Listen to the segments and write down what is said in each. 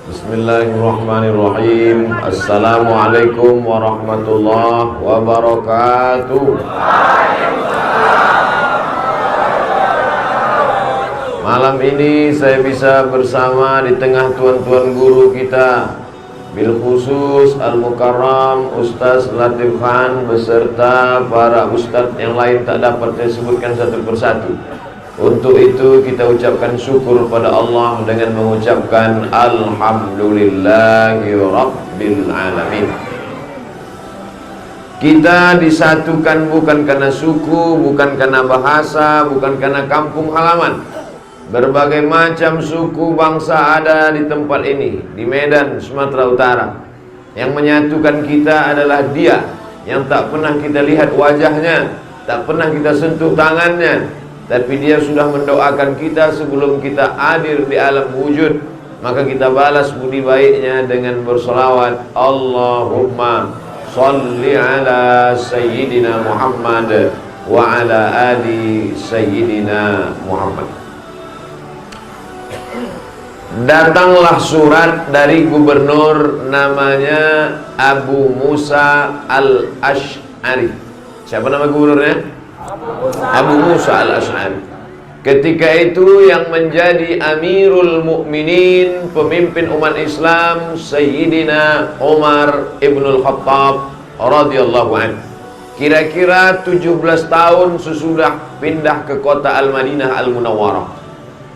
Bismillahirrahmanirrahim. Assalamualaikum warahmatullahi wabarakatuh. Malam ini saya bisa bersama di tengah tuan-tuan guru kita, bil khusus Al-Mukarram Ustaz Latif Khan beserta para ustaz yang lain tak dapat saya sebutkan satu persatu. Untuk itu kita ucapkan syukur pada Allah dengan mengucapkan Alhamdulillahi Rabbil Alamin. Kita disatukan bukan karena suku, bukan karena bahasa, bukan karena kampung halaman. Berbagai macam suku bangsa ada di tempat ini, di Medan, Sumatera Utara. Yang menyatukan kita adalah Dia yang tak pernah kita lihat wajahnya, tak pernah kita sentuh tangannya, tapi Dia sudah mendoakan kita sebelum kita hadir di alam wujud. Maka kita balas budi baiknya dengan berselawat, Allahumma salli ala Sayyidina Muhammad wa ala ali Sayyidina Muhammad. Datanglah surat dari gubernur namanya Abu Musa al-Ash'ari. Siapa nama gubernurnya? Abu Musa al-Ash'ari. Ketika itu yang menjadi Amirul Mukminin, pemimpin umat Islam, Sayyidina Umar ibnul Khattab radhiyallahu anhu. Kira-kira 17 tahun sesudah pindah ke kota Al-Madinah Al-Munawwarah.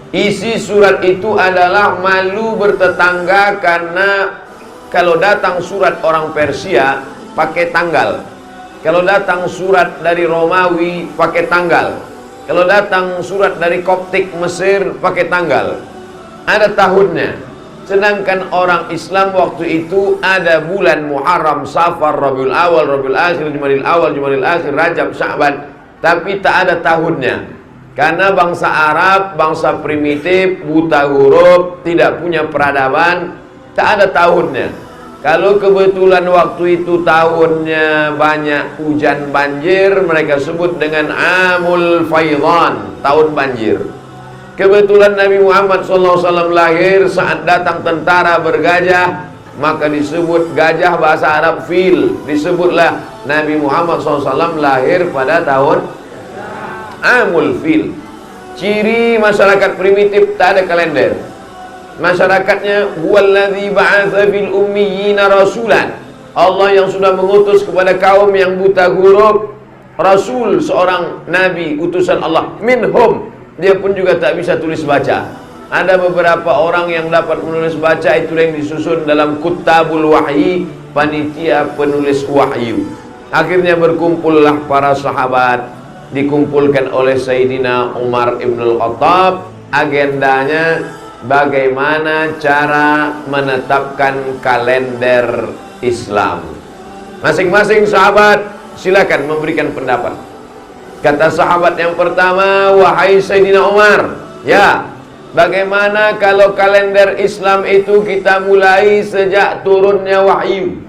Isi surat itu adalah malu bertetangga, karena kalau datang surat orang Persia pakai tanggal, kalau datang surat dari Romawi pakai tanggal, kalau datang surat dari Koptik Mesir pakai tanggal, ada tahunnya. Sedangkan orang Islam waktu itu ada bulan Muharram, Safar, Rabiul Awal, Rabiul Akhir, Jumadil Awal, Jumadil Akhir, Rajab, Sya'ban, tapi tak ada tahunnya. Karena bangsa Arab, bangsa primitif, buta huruf, tidak punya peradaban, tak ada tahunnya. Kalau kebetulan waktu itu tahunnya banyak hujan banjir, mereka sebut dengan Amul Faidan, tahun banjir. Kebetulan Nabi Muhammad SAW lahir saat datang tentara bergajah, maka disebut gajah bahasa Arab fil. Disebutlah Nabi Muhammad SAW lahir pada tahun Amul Fil. Ciri masyarakat primitif tak ada kalender. Masyarakatnya huwallazi ba'atsa fil ummiyina rasulan. Allah yang sudah mengutus kepada kaum yang buta huruf rasul, seorang nabi utusan Allah. Minhum, dia pun juga tak bisa tulis baca. Ada beberapa orang yang dapat menulis baca, itu yang disusun dalam Kutabul Wahyi, panitia penulis wahyu. Akhirnya berkumpullah para sahabat, dikumpulkan oleh Sayyidina Umar ibnul Khattab. Agendanya bagaimana cara menetapkan kalender Islam. Masing-masing sahabat silakan memberikan pendapat. Kata sahabat yang pertama, wahai Sayyidina Umar, ya, bagaimana kalau kalender Islam itu kita mulai sejak turunnya wahyu?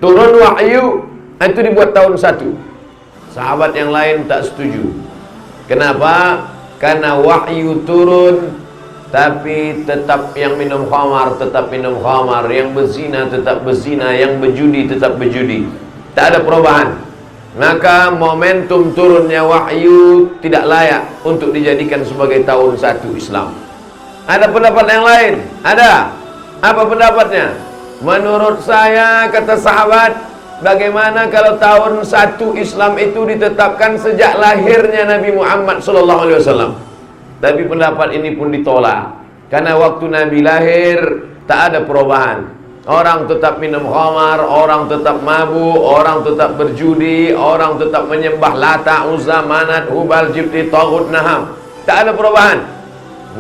Turun wahyu itu dibuat tahun 1. Sahabat yang lain tak setuju. Kenapa? Karena wahyu turun, tapi tetap yang minum khamar tetap minum khamar, yang berzina tetap berzina, yang berjudi tetap berjudi. Tak ada perubahan. Maka momentum turunnya wahyu tidak layak untuk dijadikan sebagai tahun 1 Islam. Ada pendapat yang lain? Ada. Apa pendapatnya? Menurut saya, kata sahabat, bagaimana kalau tahun 1 Islam itu ditetapkan sejak lahirnya Nabi Muhammad SAW? Tapi pendapat ini pun ditolak, karena waktu Nabi lahir tak ada perubahan. Orang tetap minum khamar, orang tetap mabuk, orang tetap berjudi, orang tetap menyembah Lata, Uzza, Manat, Hubal, Jibti, Taghut, Naham. Tak ada perubahan.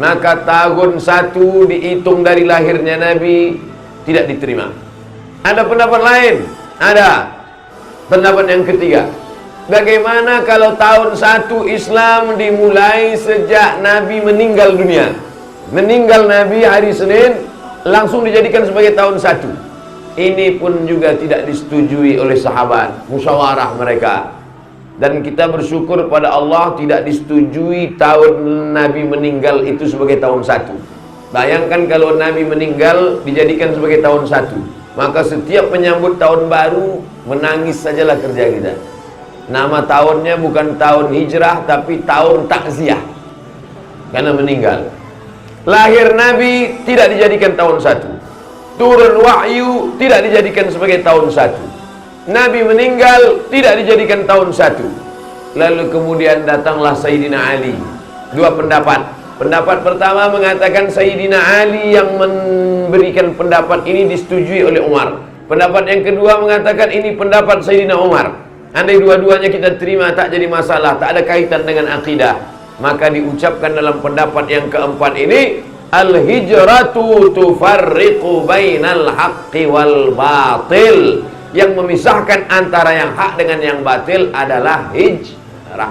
Maka tahun 1 dihitung dari lahirnya Nabi tidak diterima. Ada pendapat lain? Ada. Pendapat yang ketiga, bagaimana kalau tahun 1 Islam dimulai sejak Nabi meninggal dunia? Meninggal Nabi hari Senin, langsung dijadikan sebagai tahun 1. Ini pun juga tidak disetujui oleh sahabat, musyawarah mereka. Dan kita bersyukur pada Allah tidak disetujui tahun Nabi meninggal itu sebagai tahun 1. Bayangkan kalau Nabi meninggal dijadikan sebagai tahun 1, maka setiap menyambut tahun baru menangis sajalah kerja kita. Nama tahunnya bukan tahun hijrah tapi tahun takziah, karena meninggal. Lahir Nabi tidak dijadikan tahun 1, turun wahyu tidak dijadikan sebagai tahun 1, Nabi meninggal tidak dijadikan tahun 1. Lalu kemudian datanglah Sayyidina Ali. Dua pendapat. Pendapat pertama mengatakan Sayyidina Ali yang memberikan pendapat ini disetujui oleh Umar. Pendapat yang kedua mengatakan ini pendapat Sayyidina Umar. Andai dua-duanya kita terima tak jadi masalah, tak ada kaitan dengan akidah. Maka diucapkan dalam pendapat yang keempat ini, al-hijratu tufarriqu bainal haqqi wal batil. Yang memisahkan antara yang hak dengan yang batil adalah hijrah.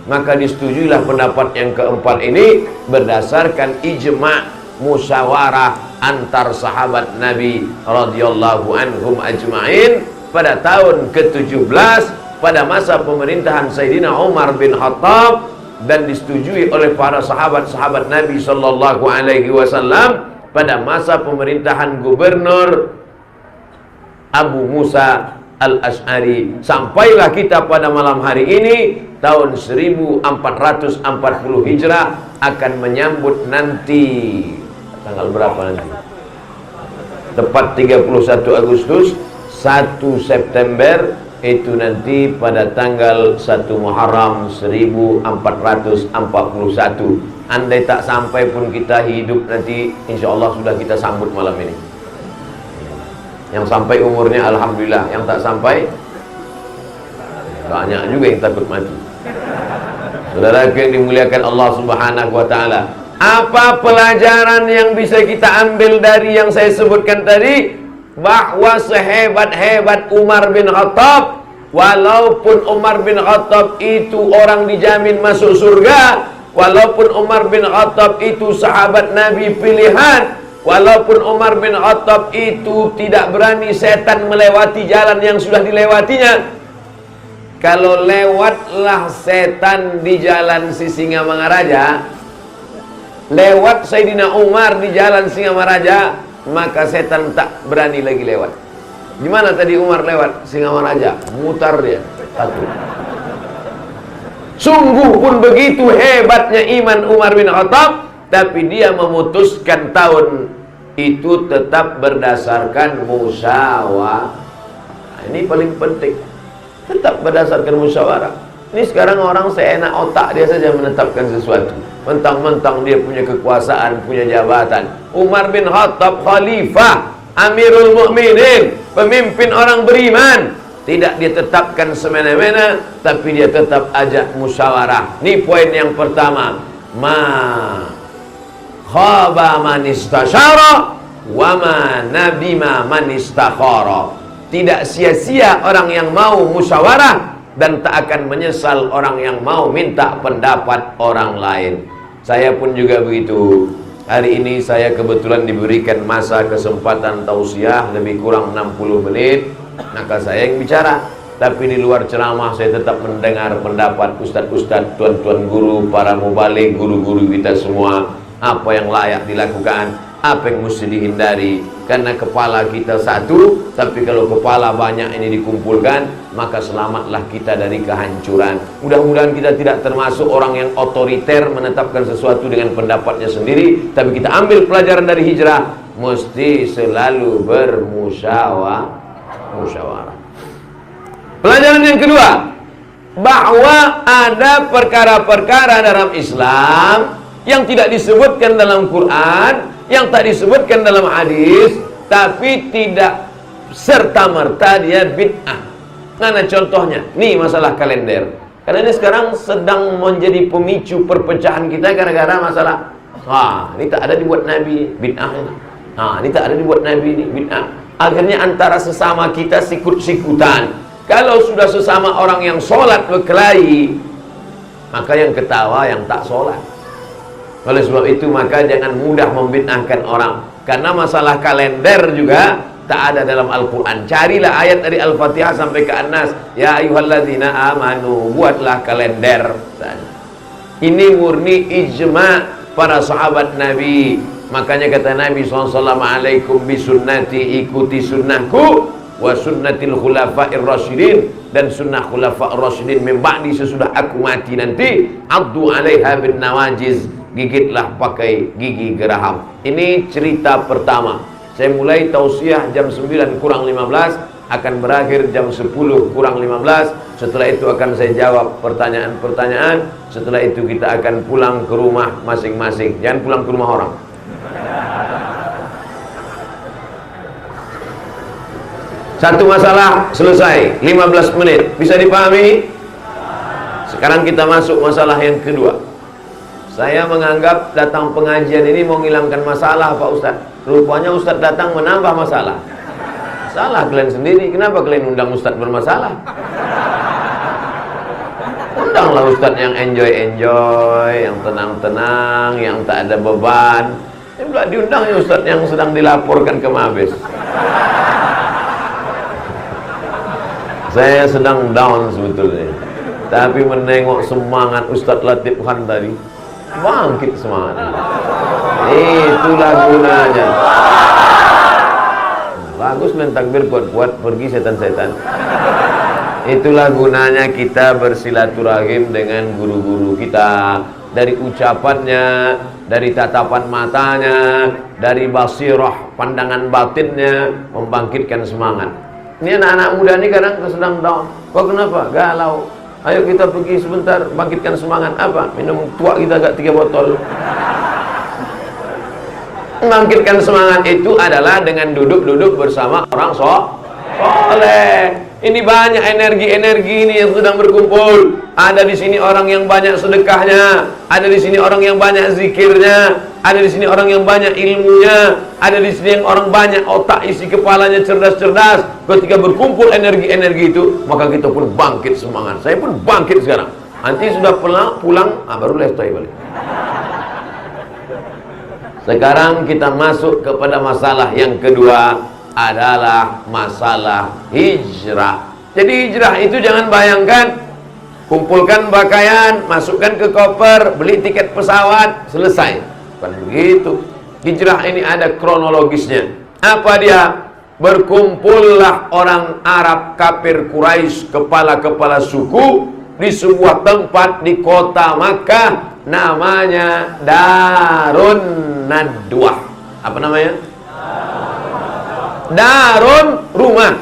Maka disetujuilah pendapat yang keempat ini berdasarkan ijma' musyawarah antar sahabat Nabi radhiyallahu anhum ajma'in pada tahun ke-17 pada masa pemerintahan Sayyidina Umar bin Khattab, dan disetujui oleh para sahabat-sahabat Nabi sallallahu alaihi wasallam pada masa pemerintahan gubernur Abu Musa Al-Ash'ari. Sampailah kita pada malam hari ini tahun 1440 Hijrah akan menyambut nanti tanggal berapa nanti? Tepat 31 Agustus, 1 September itu nanti pada tanggal 1 Muharram 1441. Andai tak sampai pun kita hidup nanti, insya Allah sudah kita sambut malam ini. Yang sampai umurnya alhamdulillah, yang tak sampai banyak juga yang takut mati. Saudara yang dimuliakan Allah Subhanahu wa taala, apa pelajaran yang bisa kita ambil dari yang saya sebutkan tadi? Bahwa sehebat-hebat Umar bin Khattab, walaupun Umar bin Khattab itu orang dijamin masuk surga, walaupun Umar bin Khattab itu sahabat Nabi pilihan, walaupun Umar bin Khattab itu tidak berani setan melewati jalan yang sudah dilewatinya. Kalau lewatlah setan di jalan si Singamangaraja, lewat Sayyidina Umar di jalan Singamaraja, maka setan tak berani lagi lewat. Gimana tadi Umar lewat Singamaraja? Mutar dia satu. Sungguh pun begitu hebatnya iman Umar bin Khattab, tapi dia memutuskan tahun itu tetap berdasarkan musyawarah. Ini paling penting, tetap berdasarkan musyawarah. Ini sekarang orang seenak otak dia saja menetapkan sesuatu, mentang-mentang dia punya kekuasaan, punya jabatan. Umar bin Khattab khalifah, Amirul Mukminin, pemimpin orang beriman, tidak dia tetapkan semena-mena, tapi dia tetap ajak musyawarah. Ini poin yang pertama. Khaba man istasyara wa ma nabima man istakhara. Tidak sia-sia orang yang mau musyawarah, dan tak akan menyesal orang yang mau minta pendapat orang lain. Saya pun juga begitu. Hari ini saya kebetulan diberikan masa kesempatan tausiah lebih kurang 60 menit, maka saya yang bicara. Tapi di luar ceramah saya tetap mendengar pendapat ustadz-ustadz, tuan-tuan guru, para mubalik, guru-guru kita semua. Apa yang layak dilakukan, apa yang mesti dihindari. Karena kepala kita satu, tapi kalau kepala banyak ini dikumpulkan, maka selamatlah kita dari kehancuran. Mudah-mudahan kita tidak termasuk orang yang otoriter menetapkan sesuatu dengan pendapatnya sendiri, tapi kita ambil pelajaran dari hijrah, mesti selalu bermusyawarah. Pelajaran yang kedua, bahwa ada perkara-perkara dalam Islam yang tidak disebutkan dalam Quran, yang tak disebutkan dalam hadis, tapi tidak serta-merta dia bid'ah. Mana contohnya? Nih masalah kalender. Karena ini sekarang sedang menjadi pemicu perpecahan kita gara-gara masalah, ini tak ada dibuat Nabi, bid'ah ini. Ini tak ada dibuat Nabi, ini bid'ah. Akhirnya antara sesama kita sikut-sikutan. Kalau sudah sesama orang yang sholat berkelahi, maka yang ketawa yang tak sholat. Oleh sebab itu maka jangan mudah membid'ahkan orang. Karena masalah kalender juga tak ada dalam Al-Quran. Carilah ayat dari Al-Fatihah sampai ke An-Nas. Ya ayyuhalladzina amanu, buatlah kalender. Ini murni ijma' para sahabat Nabi. Makanya kata Nabi SAW, alaikum bisunnati, ikuti sunnahku, wa sunnatil khulafa'ir rasyidin, dan sunnah khulafa'ir rasyidin min ba'di, sesudah aku mati nanti, addu 'alaiha bin nawajiz, gigitlah pakai gigi geraham. Ini cerita pertama. Saya mulai tausiah jam 9 kurang 15, akan berakhir jam 10 kurang 15. Setelah itu akan saya jawab pertanyaan-pertanyaan. Setelah itu kita akan pulang ke rumah masing-masing. Jangan pulang ke rumah orang. Satu masalah selesai, 15 menit. Bisa dipahami? Sekarang kita masuk masalah yang kedua. Saya menganggap datang pengajian ini mau menghilangkan masalah, Pak Ustadz. Rupanya Ustadz datang menambah masalah. Salah kalian sendiri. Kenapa kalian undang Ustadz bermasalah? Undanglah Ustadz yang enjoy-enjoy, yang tenang-tenang, yang tak ada beban. Ini pula diundang ya Ustadz yang sedang dilaporkan ke Mabes. Saya sedang down sebetulnya, tapi menengok semangat Ustadz Latif Khan tadi, bangkit semangat. Itulah gunanya. Bagus main takbir kuat-kuat, pergi setan-setan. Itulah gunanya kita bersilaturahim dengan guru-guru kita. Dari ucapannya, dari tatapan matanya, dari basirah pandangan batinnya, membangkitkan semangat. Ini anak-anak muda ini kadang sedang down. Kok kenapa? Galau. Ayo kita pergi sebentar, bangkitkan semangat. Apa? Minum tuak kita agak 3 botol. Membangkitkan semangat itu adalah dengan duduk-duduk bersama orang soleh. Ini banyak energi-energi ini yang sedang berkumpul. Ada di sini orang yang banyak sedekahnya, ada di sini orang yang banyak zikirnya, ada di sini orang yang banyak ilmunya, ada di sini yang orang banyak otak isi kepalanya cerdas-cerdas. Ketika berkumpul energi-energi itu, maka kita pun bangkit semangat. Saya pun bangkit sekarang. Nanti sudah pulang, baru lestoi balik. Sekarang kita masuk kepada masalah yang kedua, adalah masalah hijrah. Jadi hijrah itu jangan bayangkan kumpulkan pakaian, masukkan ke koper, beli tiket pesawat, selesai. Bukan begitu. Hijrah ini ada kronologisnya. Apa dia? Berkumpullah orang Arab kafir Quraisy, kepala-kepala suku, di sebuah tempat di kota Makkah, namanya Darun Nadwah. Apa namanya? Darun, rumah.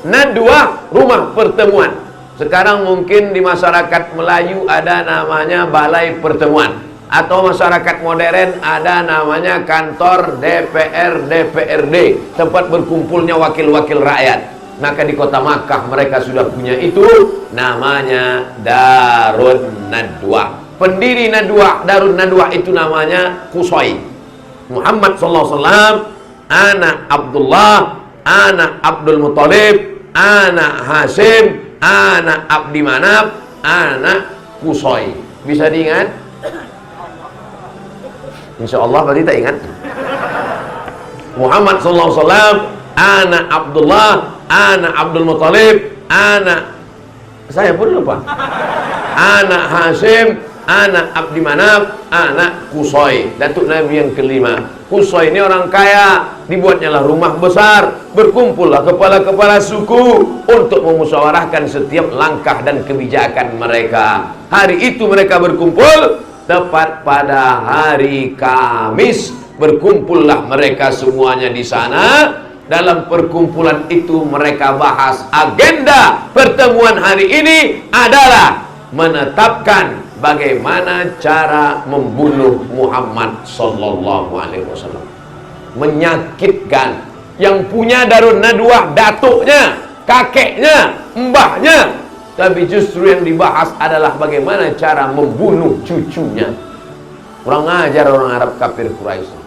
Nadwah, rumah pertemuan. Sekarang mungkin di masyarakat Melayu ada namanya balai pertemuan, atau masyarakat modern ada namanya kantor DPR, DPRD, tempat berkumpulnya wakil-wakil rakyat. Maka di kota Makkah mereka sudah punya itu, namanya Darun Nadwah. Pendiri Nadwah, Darun Nadwah itu namanya Qusay. Muhammad SAW, anak Abdullah, anak Abdul Muthalib, anak Hashim, anak Abdi Manaf, anak Qusay. Bisa diingat? Insya Allah berarti tak ingat. Muhammad SAW, anak Abdullah, anak Abdul Muthalib, anak, saya pun lupa, anak Hashim, anak Abdi Manaf, anak Qusay, datuk Nabi yang kelima. Qusay ini orang kaya, dibuatnya lah rumah besar, berkumpullah kepala-kepala suku untuk memusyawarahkan setiap langkah dan kebijakan mereka. Hari itu mereka berkumpul tepat pada hari Kamis. Berkumpullah mereka semuanya di sana. Dalam perkumpulan itu mereka bahas agenda pertemuan hari ini adalah menetapkan bagaimana cara membunuh Muhammad sallallahu alaihi wasallam. Menyakitkan. Yang punya Darun Nadwah datuknya, kakeknya, mbahnya. Tapi justru yang dibahas adalah bagaimana cara membunuh cucunya. Kurang ajar orang Arab kafir Quraisy.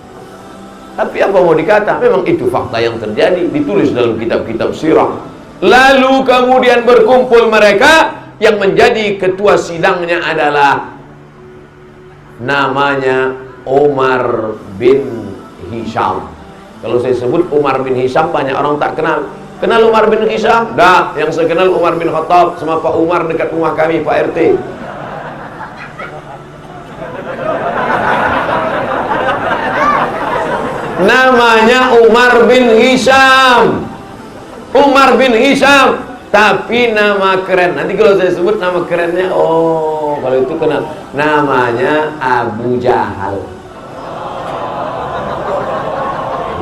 Tapi apa mau dikata, memang itu fakta yang terjadi, ditulis dalam kitab-kitab sirah. Lalu kemudian berkumpul mereka, yang menjadi ketua sidangnya adalah namanya Umar bin Hisham. Kalau saya sebut Umar bin Hisham, banyak orang tak kenal. Kenal Umar bin Hisham? Dah, yang saya kenal Umar bin Khattab sama Pak Umar dekat rumah kami, Pak RT. Namanya Umar bin Hisham. Umar bin Hisham, tapi nama keren. Nanti kalau saya sebut nama kerennya, oh, kalau itu kenal. Namanya Abu Jahal.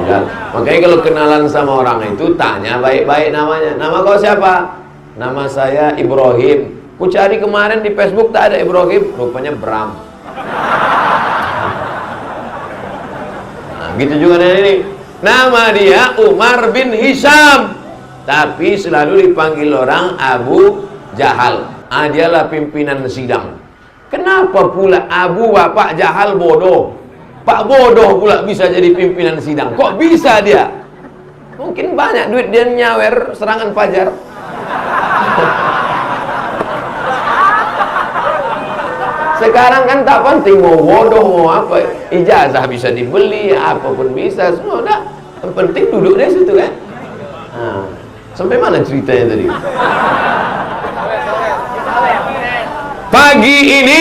Ya, makanya kalau kenalan sama orang itu tanya baik-baik namanya. Nama kau siapa? Nama saya Ibrahim. Ku cari kemarin di Facebook tak ada Ibrahim, rupanya Bram. Nah, gitu juga ini. Nama dia Umar bin Hisham, tapi selalu dipanggil orang Abu Jahal. Dialah pimpinan sidang. Kenapa pula Abu bapak Jahal bodoh? Pak bodoh pula bisa jadi pimpinan sidang. Kok bisa dia? Mungkin banyak duit dia nyawer serangan fajar. Sekarang kan tak penting mau bodoh mau apa, ijazah bisa dibeli, apapun bisa, semua udah. Yang penting duduk di situ kan. Nah, sampai mana ceritanya tadi? Pagi ini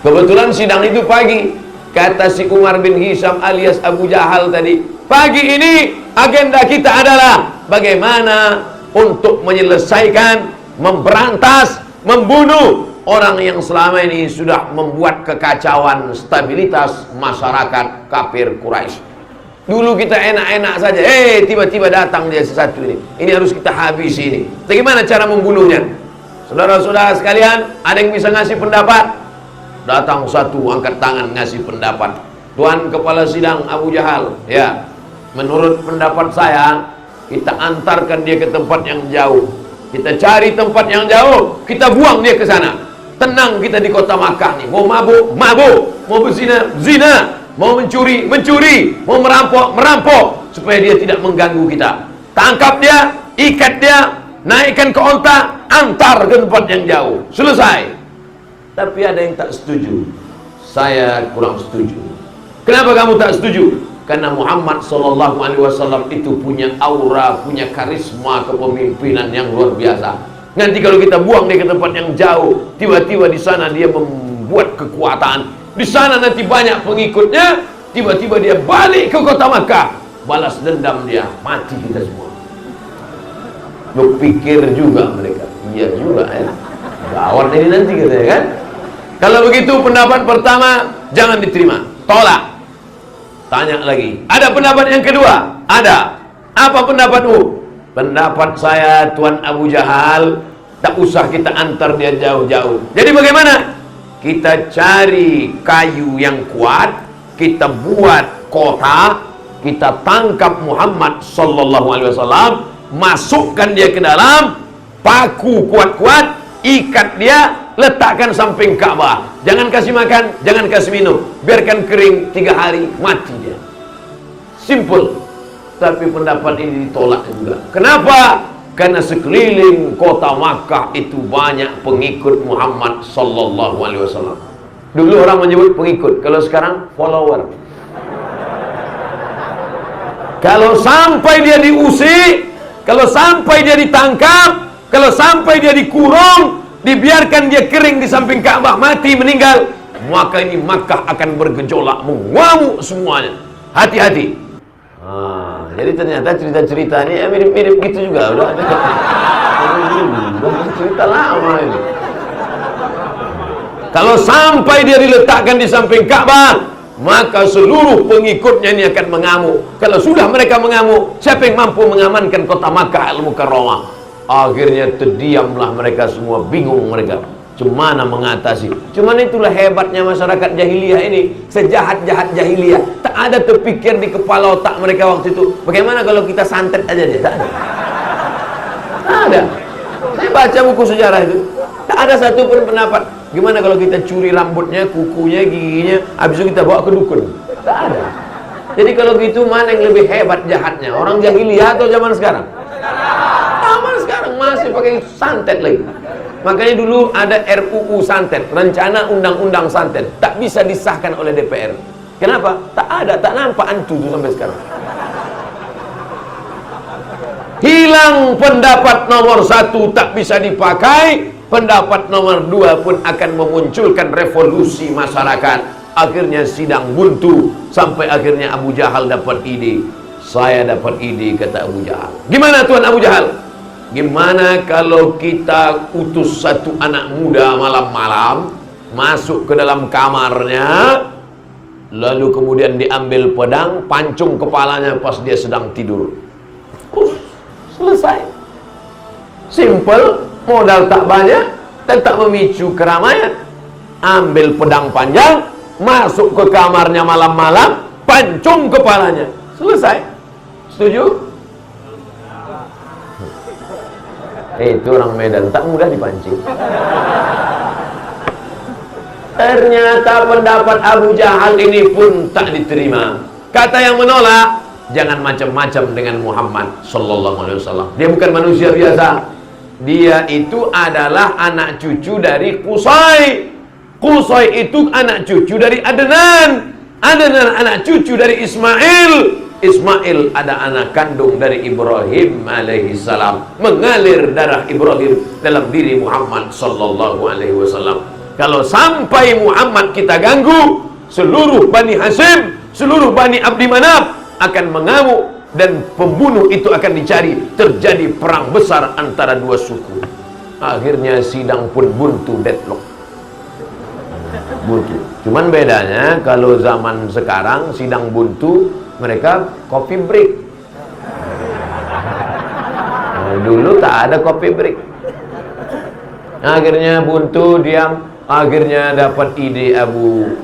kebetulan sidang itu pagi. Kata si Umar bin Hisham alias Abu Jahal tadi, pagi ini agenda kita adalah bagaimana untuk menyelesaikan, memberantas, membunuh orang yang selama ini sudah membuat kekacauan stabilitas masyarakat kafir Quraisy. Dulu kita enak-enak saja, tiba-tiba datang dia satu ini. Ini harus kita habisi ini. Bagaimana cara membunuhnya? Saudara-saudara sekalian, ada yang bisa ngasih pendapat? Datang satu, angkat tangan, ngasih pendapat. Tuan Kepala Sidang Abu Jahal, ya, menurut pendapat saya, kita antarkan dia ke tempat yang jauh. Kita cari tempat yang jauh, kita buang dia ke sana. Tenang kita di kota Makkah nih. Mau mabuk, mabuk. Mau berzina, zina. Mau mencuri, mencuri. Mau merampok, merampok. Supaya dia tidak mengganggu kita. Tangkap dia, ikat dia, naikkan ke onta, antar ke tempat yang jauh. Selesai. Tapi ada yang tak setuju. Saya kurang setuju. Kenapa kamu tak setuju? Karena Muhammad SAW itu punya aura, punya karisma kepemimpinan yang luar biasa. Nanti kalau kita buang dia ke tempat yang jauh, tiba-tiba di sana dia membuat kekuatan. Di sana nanti banyak pengikutnya, tiba-tiba dia balik ke kota Makkah, balas dendam dia, mati kita semua. Berpikir juga mereka, iya juga ya. Gawat ini nanti kita ya kan. Kalau begitu pendapat pertama jangan diterima, tolak. Tanya lagi, ada pendapat yang kedua? Ada. Apa pendapatmu? Pendapat saya Tuan Abu Jahal, tak usah kita antar dia jauh-jauh. Jadi bagaimana? Kita cari kayu yang kuat, kita buat kota, kita tangkap Muhammad SAW, masukkan dia ke dalam, paku kuat-kuat, ikat dia, letakkan samping Ka'bah. Jangan kasih makan, jangan kasih minum, biarkan kering 3 hari, mati dia. Simple. Tapi pendapat ini ditolak juga. Kenapa? Karena sekeliling kota Makkah itu banyak pengikut Muhammad SAW. Dulu orang menyebut pengikut, kalau sekarang follower. Kalau sampai dia diusir, kalau sampai dia ditangkap, kalau sampai dia dikurung, dibiarkan dia kering di samping Ka'bah, mati, meninggal, maka ini Makkah akan bergejolak, mengamuk semuanya. Hati-hati. Jadi ternyata cerita-cerita ini mirip-mirip gitu juga. Udah cerita lama ini. Kalau sampai dia diletakkan di samping Ka'bah, maka seluruh pengikutnya ini akan mengamuk. Kalau sudah mereka mengamuk, siapa yang mampu mengamankan kota Makkah Al-Mukarramah? Akhirnya terdiamlah mereka semua, bingung mereka cemana mengatasi. Cuman itulah hebatnya masyarakat jahiliyah ini. Sejahat-jahat jahiliyah, tak ada terpikir di kepala otak mereka waktu itu, bagaimana kalau kita santet aja dia? Tak ada. Tak ada. Saya baca buku sejarah itu, tak ada satu pun pendapat gimana kalau kita curi rambutnya, kukunya, giginya, habis itu kita bawa ke dukun. Tak ada. Jadi kalau gitu mana yang lebih hebat jahatnya, orang jahiliyah atau zaman sekarang? Zaman sekarang masih pakai santet lagi. Makanya dulu ada RUU santet, rencana undang-undang santet, tak bisa disahkan oleh DPR. Kenapa? Tak ada, tak nampak antu itu sampai sekarang. Hilang pendapat nomor 1 tak bisa dipakai, pendapat nomor 2 pun akan memunculkan revolusi masyarakat. Akhirnya sidang buntu, sampai akhirnya Abu Jahal dapat ide. Saya dapat ide, kata Abu Jahal. Gimana Tuan Abu Jahal? Gimana kalau kita utus satu anak muda malam-malam masuk ke dalam kamarnya, lalu kemudian diambil pedang, pancung kepalanya pas dia sedang tidur. Selesai. Simple, modal tak banyak dan tak memicu keramaian. Ambil pedang panjang, masuk ke kamarnya malam-malam, pancung kepalanya. Selesai. Setuju? Itu orang Medan tak mudah dipancing. Ternyata pendapat Abu Jahal ini pun tak diterima. Kata yang menolak, jangan macam-macam dengan Muhammad sallallahu alaihi wasallam. Dia bukan manusia biasa. Dia itu adalah anak cucu dari Qusay. Qusay itu anak cucu dari Adnan. Adnan anak cucu dari Ismail. Ismail ada anak kandung dari Ibrahim alaihi salam. Mengalir darah Ibrahim dalam diri Muhammad sallallahu alaihi wasallam. Kalau sampai Muhammad kita ganggu, seluruh Bani Hashim, seluruh Bani Abdi Manaf akan mengamuk dan pembunuh itu akan dicari. Terjadi perang besar antara dua suku. Akhirnya sidang pun buntu, deadlock. Buntu. Cuman bedanya kalau zaman sekarang sidang buntu, mereka coffee break. Nah, dulu tak ada coffee break. Akhirnya buntu, diam. Akhirnya dapat ide Abu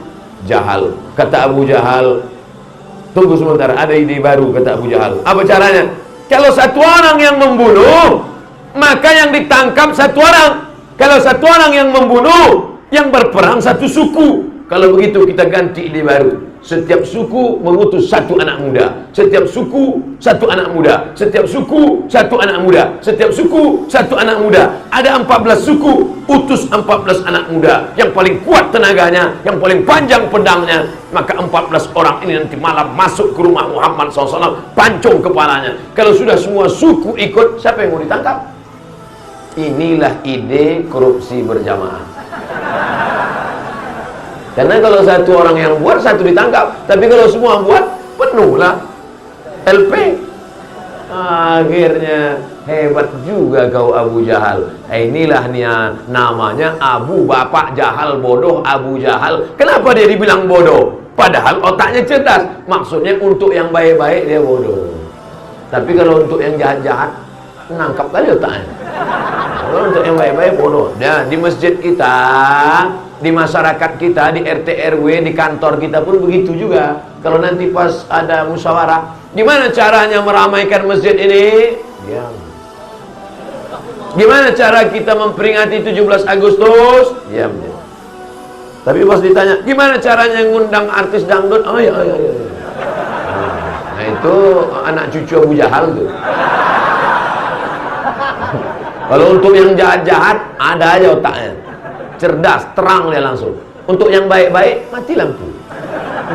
Jahal. Kata Abu Jahal, tunggu sebentar, ada ide baru, kata Abu Jahal. Apa caranya? Kalau satu orang yang membunuh, maka yang ditangkap satu orang. Kalau satu orang yang membunuh, yang berperang satu suku. Kalau begitu kita ganti ide baru. Setiap suku mengutus satu anak muda. Setiap suku satu anak muda. Setiap suku satu anak muda. Setiap suku satu anak muda. Ada 14 suku, utus 14 anak muda. Yang paling kuat tenaganya, yang paling panjang pedangnya. Maka 14 orang ini nanti malam masuk ke rumah Muhammad SAW, pancung kepalanya. Kalau sudah semua suku ikut, siapa yang mau ditangkap? Inilah ide korupsi berjamaah. Karena kalau satu orang yang buat, satu ditangkap. Tapi kalau semua buat, penuhlah LP. Akhirnya hebat juga kau Abu Jahal. Inilah nia namanya Abu Bapak Jahal bodoh, Abu Jahal. Kenapa dia dibilang bodoh? Padahal otaknya cerdas. Maksudnya untuk yang baik-baik dia bodoh. Tapi kalau untuk yang jahat-jahat, nangkap kali otaknya. Kalau untuk yang baik-baik bodoh. Dan di masjid kita, di masyarakat kita, di RT RW, di kantor kita pun begitu juga. Kalau nanti pas ada musyawarah, gimana caranya meramaikan masjid ini? Diam. Gimana cara kita memperingati 17 Agustus? Diam. Tapi pas ditanya, gimana caranya ngundang artis dangdut? Oh ya, ya, ya. Nah itu anak cucu Abu Jahal tuh. Kalau untuk yang jahat-jahat, ada aja otaknya. Cerdas, terang dia langsung. Untuk yang baik-baik, mati lampu.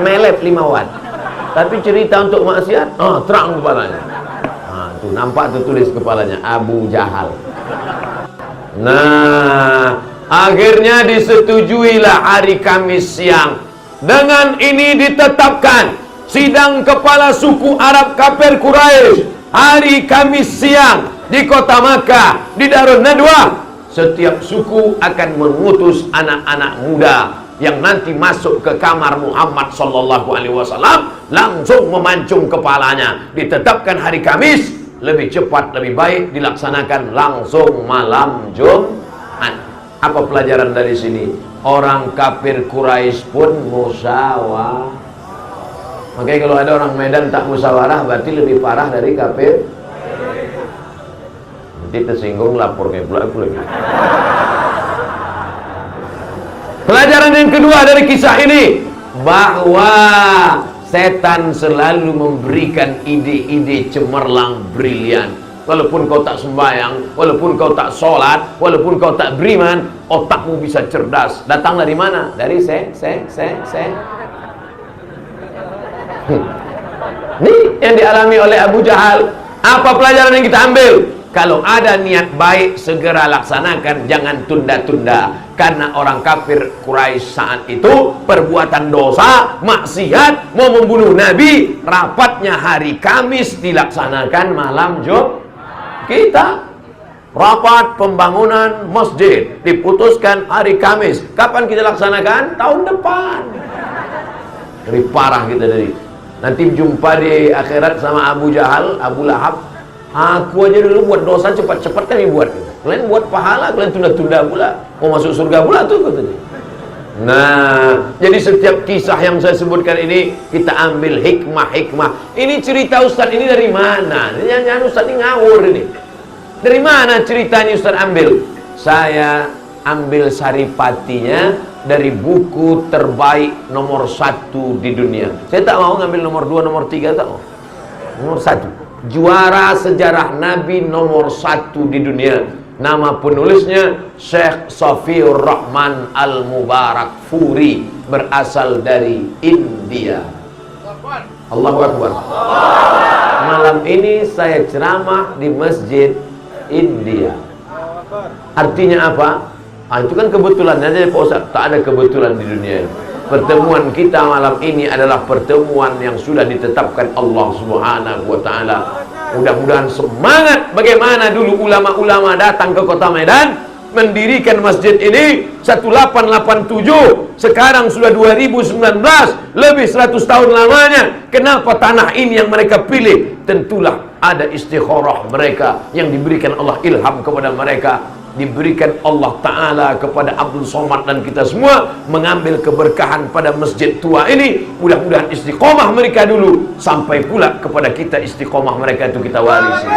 Melep 5 watt. Tapi cerita untuk maksiat, terang kepalanya. Tuh nampak tuh tulis kepalanya, Abu Jahal. Nah, akhirnya disetujuilah hari Kamis siang. Dengan ini ditetapkan sidang kepala suku Arab kafir Quraisy hari Kamis siang di kota Makkah, di Darun Nadwah. Setiap suku akan mengutus anak-anak muda yang nanti masuk ke kamar Muhammad sallallahu alaihi wasallam, langsung memancung kepalanya. Ditetapkan hari Kamis, lebih cepat lebih baik dilaksanakan langsung malam Jumat. Apa pelajaran dari sini? Orang kafir Quraisy pun musyawarah. Makanya kalau ada orang Medan tak musyawarah, berarti lebih parah dari kafir. Nanti tersinggung, lapor kayak pula aku lagi. Pelajaran yang kedua dari kisah ini, bahwa setan selalu memberikan ide-ide cemerlang, brilian. Walaupun kau tak sembahyang, walaupun kau tak sholat, walaupun kau tak beriman, otakmu bisa cerdas. Datang dari mana? Dari Ini yang dialami oleh Abu Jahal. Apa pelajaran yang kita ambil? Kalau ada niat baik, segera laksanakan, jangan tunda-tunda. Karena orang kafir Quraisy saat itu perbuatan dosa, maksiat, mau membunuh Nabi, rapatnya hari Kamis dilaksanakan malam Jumat. Kita rapat pembangunan masjid diputuskan hari Kamis. Kapan kita laksanakan? Tahun depan. Lebih parah kita dari. Nanti jumpa di akhirat sama Abu Jahal, Abu Lahab. Aku aja dulu buat dosa cepat-cepat kami buat. Kalian buat pahala, kalian tunda-tunda pula. Mau masuk surga pula tuh katanya. Nah, jadi setiap kisah yang saya sebutkan ini kita ambil hikmah-hikmah. Ini cerita Ustaz ini dari mana? Jangan Ustaz ini ngawur ini. Dari mana ceritanya Ustaz ambil? Saya ambil saripatinya dari buku terbaik nomor 1 di dunia. Saya tak mau ngambil nomor 2, nomor 3, tak mau. Nomor 1. Juara sejarah Nabi nomor 1 di dunia. Nama penulisnya Syekh Safiur Rahman Al-Mubarak Furi, berasal dari India. Allahu Akbar. Malam ini saya ceramah di masjid India. Artinya apa? Itu kan kebetulan aja Pak Ustaz. Tak ada kebetulan di dunia ini. Pertemuan kita malam ini adalah pertemuan yang sudah ditetapkan Allah Subhanahu wa taala. Mudah-mudahan semangat bagaimana dulu ulama-ulama datang ke kota Medan mendirikan masjid ini 1887, sekarang sudah 2019, lebih 100 tahun lamanya. Kenapa tanah ini yang mereka pilih? Tentulah ada istikharah mereka yang diberikan Allah, ilham kepada mereka, diberikan Allah Ta'ala kepada Abdul Somad dan kita semua mengambil keberkahan pada masjid tua ini. Mudah-mudahan istiqomah mereka dulu sampai pula kepada kita, istiqomah mereka itu kita warisi.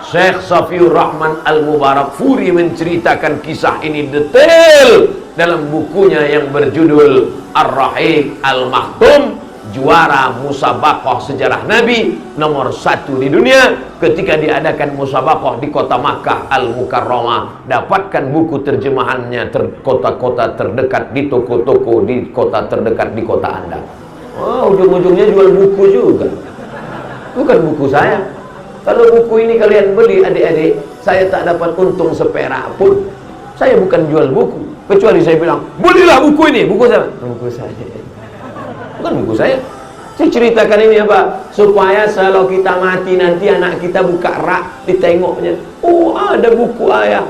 Syekh Safiur Rahman Al-Mubarak Furi menceritakan kisah ini detail dalam bukunya yang berjudul Ar-Rahiq Al-Maktum, juara musabaqah sejarah Nabi nomor 1 di dunia. Ketika diadakan musabaqah di kota Makkah Al-Mukarramah, dapatkan buku terjemahannya kota-kota terdekat, di toko-toko di kota terdekat di kota Anda. Oh, ujung-ujungnya jual buku juga. Bukan buku saya. Kalau buku ini kalian beli adik-adik, saya tak dapat untung seperak pun. Saya bukan jual buku, kecuali saya bilang, belilah buku ini. Buku saya. Buku saya. Bukan buku saya. Saya ceritakan ini apa? Supaya kalau kita mati nanti anak kita buka rak, ditengoknya, oh ada buku ayah,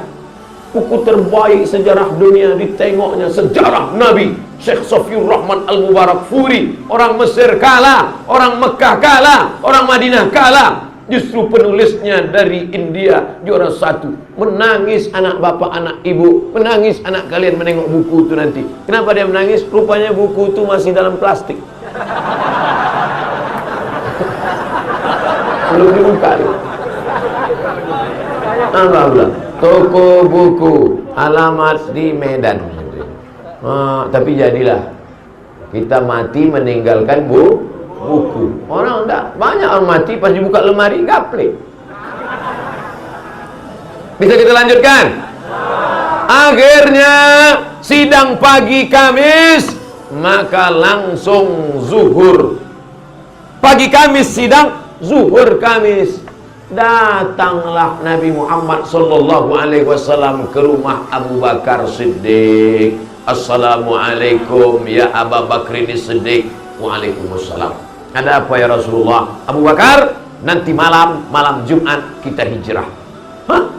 buku terbaik sejarah dunia, ditengoknya sejarah Nabi Syekh Safiur Rahman Al-Mubarak Furi. Orang Mesir kalah, orang Mekah kalah, orang Madinah kalah. Justru penulisnya dari India, juara 1. Menangis anak bapak, anak ibu, menangis anak kalian menengok buku itu nanti. Kenapa dia menangis? Rupanya buku itu masih dalam plastik, belum dibuka. Alhamdulillah. Toko buku, alamat di Medan. Tapi jadilah kita mati meninggalkan buku. Orang enggak, banyak orang mati pas dibuka lemari gaple. Bisa kita lanjutkan? Akhirnya sidang pagi Kamis, maka langsung zuhur. Pagi Kamis sidang, zuhur Kamis. Datanglah Nabi Muhammad sallallahu alaihi wasallam ke rumah Abu Bakar Siddiq. Assalamualaikum ya Abu Bakrin Siddiq. Waalaikumsalam. Ada apa ya Rasulullah? Abu Bakar, nanti malam Jumat kita hijrah. Hah?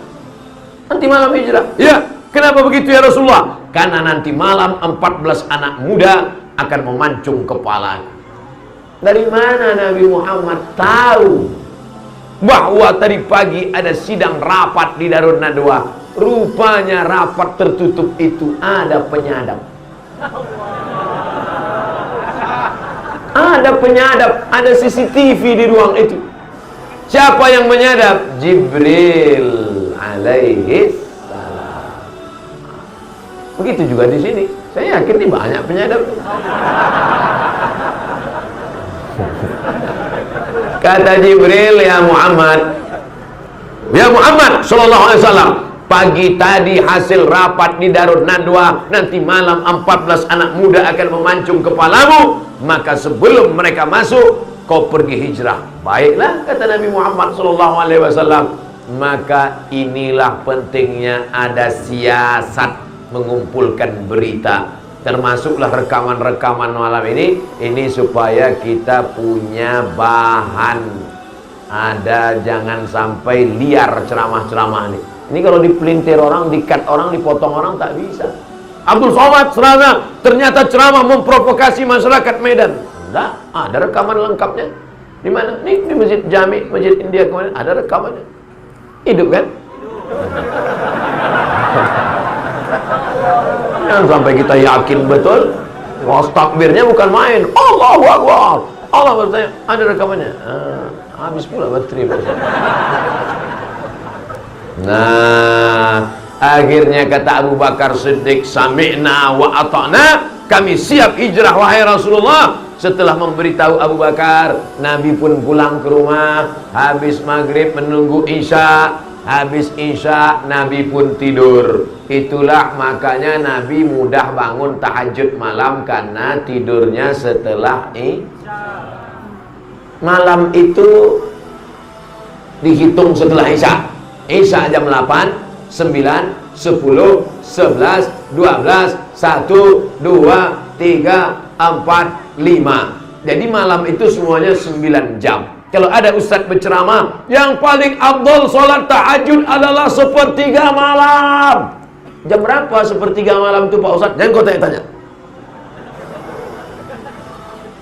Nanti malam hijrah? Ya. Kenapa begitu ya Rasulullah? Karena nanti malam 14 anak muda akan memancung kepala. Dari mana Nabi Muhammad tahu bahwa tadi pagi ada sidang rapat di Darun Nadwa? Rupanya rapat tertutup itu ada penyadap. Ada penyadap, ada CCTV di ruang itu. Siapa yang menyadap? Jibril alaihi salam. Begitu juga di sini. Saya yakin nih banyak penyadap. Kata Jibril, ya Muhammad sallallahu alaihi wasallam, pagi tadi hasil rapat di Darun Nadwa, nanti malam 14 anak muda akan memancung kepalamu. Maka sebelum mereka masuk, kau pergi hijrah. Baiklah, kata Nabi Muhammad SAW. Maka inilah pentingnya ada siasat mengumpulkan berita. Termasuklah rekaman-rekaman malam ini supaya kita punya bahan. Ada, jangan sampai liar ceramah-ceramah ini. Ini kalau dipelintir orang, dikat orang, dipotong orang, tak bisa. Abdul Somad Serana ternyata ceramah memprovokasi masyarakat Medan. Enggak, ada rekaman lengkapnya. Di mana? Nih, di Masjid Jami, Masjid India kemarin ada rekamannya. Hidup kan? Jangan sampai kita yakin betul. Takbirnya bukan main. Allahu Akbar. Allah bertanya, ada rekamannya. Habis pula baterai. Nah, akhirnya kata Abu Bakar Siddiq, sami'na wa ata'na, kami siap hijrah wahai Rasulullah. Setelah memberitahu Abu Bakar, Nabi pun pulang ke rumah. Habis maghrib menunggu Isya. Habis Isya, Nabi pun tidur. Itulah makanya Nabi mudah bangun tahajud malam, karena tidurnya setelah malam itu dihitung setelah Isya. Isya jam 8, 9, 10, 11, 12, 1, 2, 3, 4, 5. Jadi malam itu semuanya 9 jam. Kalau ada ustadz berceramah, yang paling afdal sholat tahajud adalah sepertiga malam. Jam berapa sepertiga malam itu Pak Ustadz? Jangan kau tanya-tanya.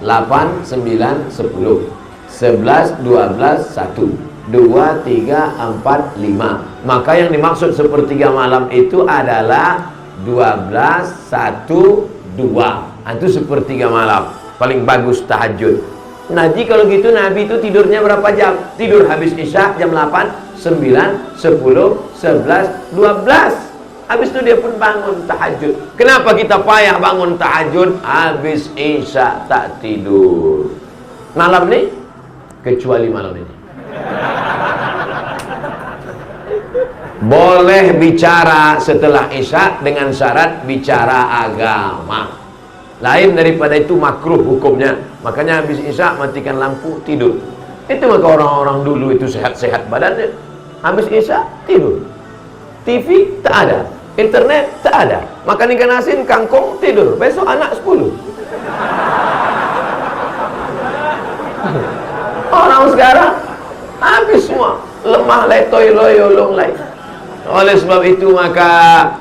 8, 9, 10, 11, 12, 1, 2, 3, 4, 5. Maka yang dimaksud sepertiga malam itu adalah 12, 1, 2. Itu sepertiga malam. Paling bagus tahajud. Nabi kalau gitu, Nabi itu tidurnya berapa jam? Tidur habis Isya jam 8, 9, 10, 11, 12. Habis itu dia pun bangun tahajud. Kenapa kita payah bangun tahajud? Habis Isya tak tidur. Malam nih, kecuali malam ini. Boleh bicara setelah Isya dengan syarat bicara agama. Lain daripada itu makruh hukumnya. Makanya habis Isya matikan lampu, tidur. Itu maka orang-orang dulu itu sehat-sehat badannya. Habis Isya tidur. TV tak ada, internet tak ada. Makan ikan asin, kangkung, tidur. Besok anak 10. Orang sekarang habis semua, lemah, letoy, loyo, long lay. Oleh sebab itu maka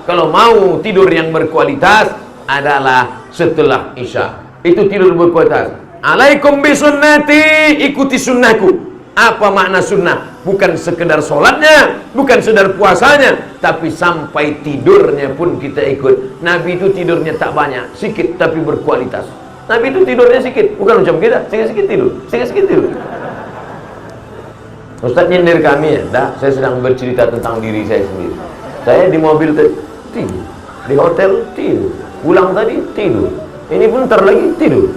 kalau mau tidur yang berkualitas adalah setelah Isya. Itu tidur berkualitas. Alaikum bisunnati, ikuti sunnahku. Apa makna sunnah? Bukan sekedar sholatnya, bukan sekedar puasanya, tapi sampai tidurnya pun kita ikut. Nabi itu tidurnya tak banyak, sikit tapi berkualitas. Nabi itu tidurnya sikit, bukan macam kita, sikit-sikit tidur, sikit-sikit tidur. Ustaz nyindir kami ya, dah, saya sedang bercerita tentang diri saya sendiri. Saya di mobil tidur, di hotel tidur, pulang tadi tidur, ini pun ntar lagi tidur.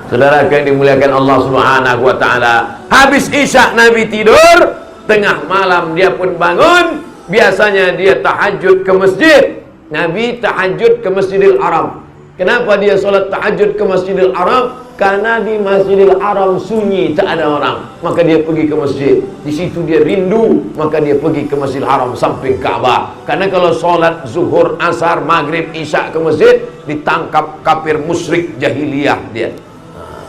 Saudara yang dimuliakan Allah Subhanahu wa Ta'ala, habis Isya Nabi tidur, tengah malam dia pun bangun. Biasanya dia tahajud ke masjid. Nabi tahajud ke Masjidil Haram. Kenapa dia solat tahajud ke Masjidil Haram? Karena di Masjidil Haram sunyi, tak ada orang. Maka dia pergi ke masjid. Di situ dia rindu, maka dia pergi ke Masjidil Haram samping Ka'bah. Karena kalau solat zuhur, asar, maghrib, isya ke masjid, ditangkap kafir musyrik jahiliyah dia.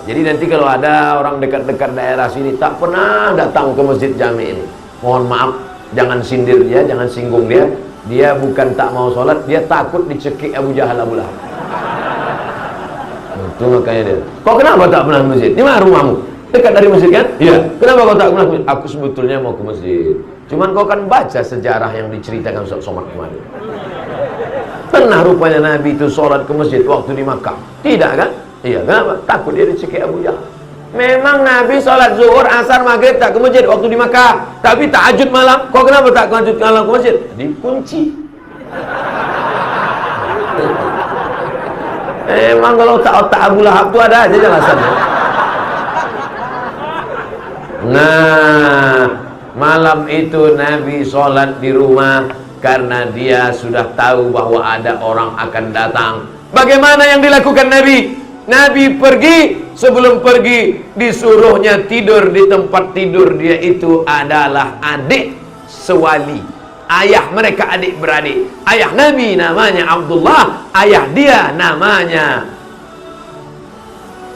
Jadi nanti kalau ada orang dekat-dekat daerah sini tak pernah datang ke Masjid Jami ini, mohon maaf, jangan sindir dia, jangan singgung dia. Dia bukan tak mau sholat, dia takut dicekik Abu Jahal, Abu Lahab. Itu makanya dia, kau kenapa tak pernah ke masjid? Di mana rumahmu? Dekat dari masjid kan? Iya. Kenapa kau tak pernah ke masjid? Aku sebetulnya mau ke masjid, cuman kau kan baca sejarah yang diceritakan Ustaz Somad kemarin. Pernah rupanya Nabi itu sholat ke masjid waktu di Makkah? Tidak kan? Iya, kenapa? Takut dia dicekik Abu Jahal. Memang Nabi sholat zuhur, asar, maghrib tak ke masjid waktu di Makkah. Tapi tahajud malam, kau kenapa tak tahajud malam ke masjid? Dikunci. Emang kalau tak Abu Lahab tu ada aja jelasannya. Nah, malam itu Nabi sholat di rumah karena dia sudah tahu bahwa ada orang akan datang. Bagaimana yang dilakukan Nabi? Nabi pergi sebelum pergi disuruhnya tidur di tempat tidur dia itu adalah adik sewali. Ayah mereka adik beradik. Ayah Nabi namanya Abdullah, ayah dia namanya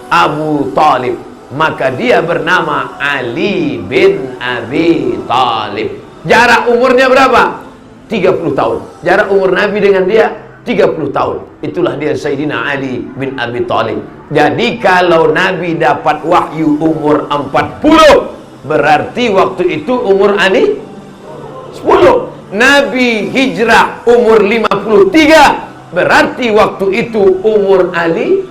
Abu Talib. Maka dia bernama Ali bin Abi Talib. Jarak umurnya berapa? 30 tahun. Jarak umur Nabi dengan dia 30 tahun. Itulah dia Sayyidina Ali bin Abi Talib. Jadi kalau Nabi dapat wahyu umur 40, berarti waktu itu umur Ali 10. Nabi hijrah umur 53, berarti waktu itu umur Ali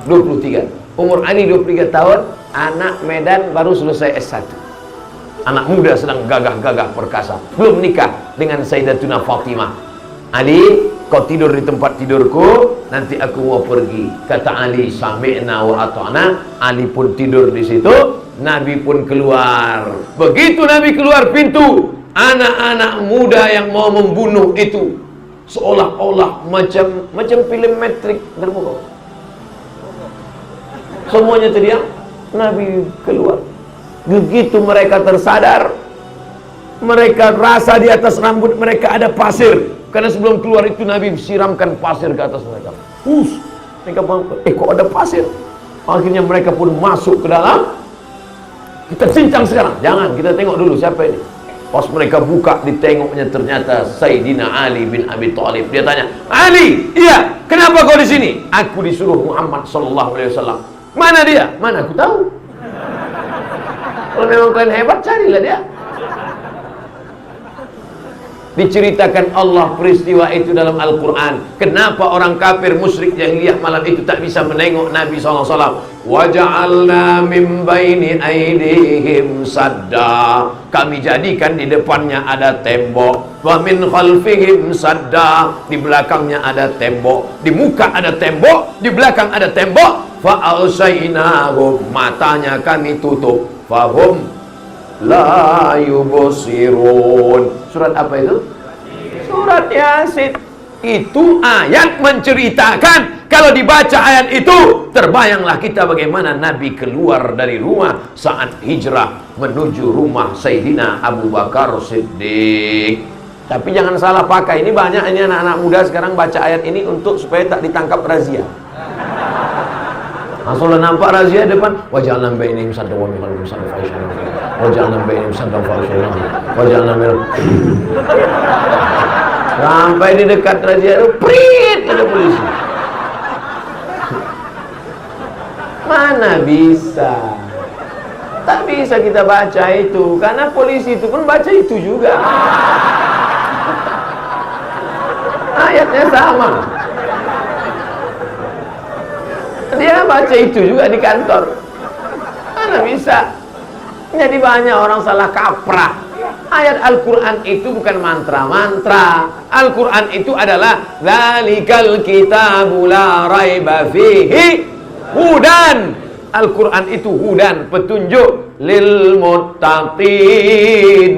23. Umur Ali 23 tahun, anak Medan baru selesai S1. Anak muda sedang gagah-gagah perkasa, belum nikah dengan Sayyidatuna Fatimah. Ali, kau tidur di tempat tidurku, nanti aku mau pergi. Kata Ali, sami'na wa ata'na. Ali pun tidur di situ, Nabi pun keluar. Begitu Nabi keluar pintu, anak-anak muda yang mau membunuh itu seolah-olah macam film Matrix terbuka. Semuanya terdiam. Nabi keluar. Begitu mereka tersadar, mereka rasa di atas rambut mereka ada pasir. Karena sebelum keluar itu Nabi siramkan pasir ke atas mereka. Mereka kok ada pasir? Akhirnya mereka pun masuk ke dalam. Kita cincang sekarang. Jangan, kita tengok dulu siapa ini. Pas mereka buka, ditengoknya ternyata Sayyidina Ali bin Abi Talib. Dia tanya, Ali, iya, kenapa kau di sini? Aku disuruh Muhammad sallallahu alaihi wasallam. Mana dia? Mana aku tahu. Kalau memang kalian hebat, carilah dia. Diceritakan Allah peristiwa itu dalam Al-Quran. Kenapa orang kafir musyrik jahiliyah malam itu tak bisa menengok Nabi SAW? Waja'alna min baini aidihim sadda. Kami jadikan di depannya ada tembok. Wa min khalfihim sadda. Di belakangnya ada tembok. Di muka ada tembok. Di belakang ada tembok. Fa'alsainahum. Matanya kami tutup. Fahum la yubsirun. Surat apa itu? Surat Yasin. Itu ayat menceritakan, kalau dibaca ayat itu, terbayanglah kita bagaimana Nabi keluar dari rumah saat hijrah menuju rumah Sayyidina Abu Bakar Siddiq. Tapi jangan salah pakai. Ini banyak ini anak-anak muda sekarang baca ayat ini untuk supaya tak ditangkap razia. Langsung nampak razia depan, wajalna bainihim saddan wa min khalfihim saddan fahisyatan. Wajalna bainihim saddan fahisyatan. Wajalna min. Sampai di dekat razia itu, prit, ada polisi. Mana bisa? Tak bisa kita baca itu, karena polisi itu pun baca itu juga. Ayatnya sama. Dia baca itu juga di kantor. Mana bisa? Jadi banyak orang salah kaprah. Ayat Al-Quran itu bukan mantra-mantra. Al-Quran itu adalah Dzalikal kitabu la raiba fihi hudan. Al-Quran itu hudan, petunjuk lil muttaqin,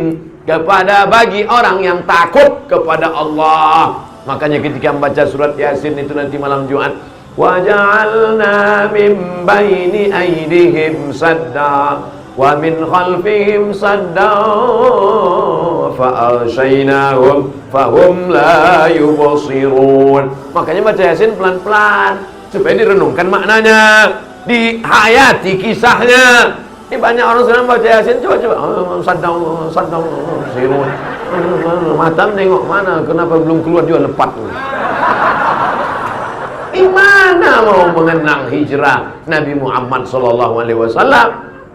kepada bagi orang yang takut kepada Allah. Makanya ketika membaca surat Yasin itu nanti malam Jumat, waja'alna min baini aydihim sadda wa min khalfihim sadda fa'ashaynahum fahum la yubsirun. Makanya baca Yasin pelan-pelan supaya direnungkan maknanya, dihayati kisahnya. Ini banyak orang sekarang baca Yasin, coba-coba sadda sirun. Mata nengok mana, kenapa belum keluar juga lepat. Gimana mau mengenang hijrah Nabi Muhammad SAW?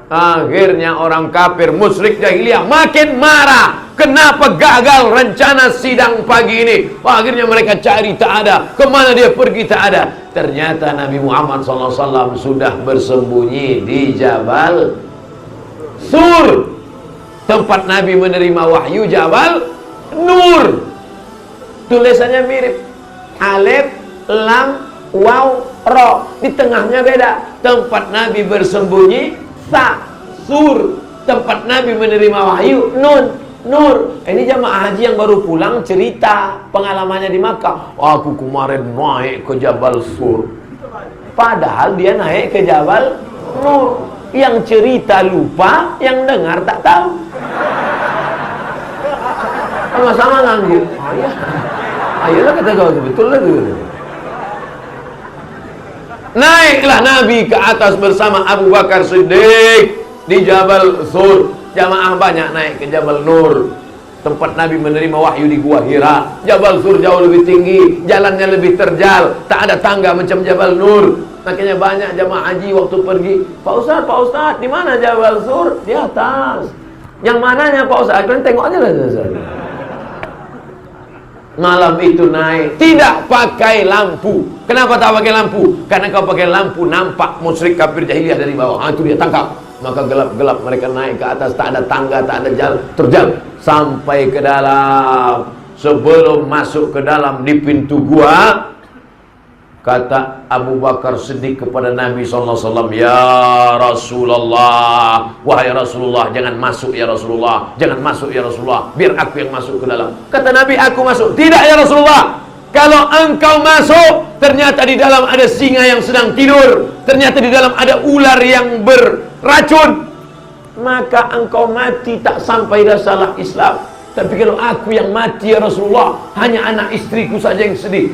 Akhirnya orang kafir musyrik jahiliyah makin marah. Kenapa gagal rencana sidang pagi ini? Akhirnya mereka cari, tak ada. Kemana dia pergi, tak ada. Ternyata Nabi Muhammad SAW sudah bersembunyi di Jabal Sur. Tempat Nabi menerima wahyu, Jabal Nur. Tulisannya mirip, alif, lam, waw, ro. Di tengahnya beda. Tempat Nabi bersembunyi, sa, sur. Tempat Nabi menerima wahyu, nun, nur. Ini jamaah haji yang baru pulang cerita pengalamannya di Makkah. Aku kemarin naik ke Jabal Sur. Padahal dia naik ke Jabal Nur. Yang cerita lupa, yang dengar tak tahu. Sama-sama nganggu. Oh iya. Ayolah kata kau, betul lah tu. Naiklah Nabi ke atas bersama Abu Bakar Siddiq di Jabal Sur. Jamaah banyak naik ke Jabal Nur, tempat Nabi menerima wahyu di Gua Hira. Jabal Sur jauh lebih tinggi, jalannya lebih terjal, tak ada tangga macam Jabal Nur. Makanya banyak jamaah haji waktu pergi, Pak Ustaz, di mana Jabal Sur? Di atas. Yang mananya Pak Ustaz? Kalian tengok aja lah. Malam itu naik, tidak pakai lampu. Kenapa tak pakai lampu? Karena kalau pakai lampu nampak musyrik kafir jahiliyah dari bawah. Itu dia tangkap. Maka gelap-gelap mereka naik ke atas, tak ada tangga, tak ada jalan, terjal sampai ke dalam. Sebelum masuk ke dalam di pintu gua, kata Abu Bakar Siddiq kepada Nabi SAW, ya Rasulullah, wahai Rasulullah, jangan masuk ya Rasulullah, jangan masuk ya Rasulullah, biar aku yang masuk ke dalam. Kata Nabi, aku masuk. Tidak ya Rasulullah, kalau engkau masuk, ternyata di dalam ada singa yang sedang tidur, ternyata di dalam ada ular yang beracun, maka engkau mati tak sampai salah Islam. Tapi kalau aku yang mati ya Rasulullah, hanya anak istriku saja yang sedih.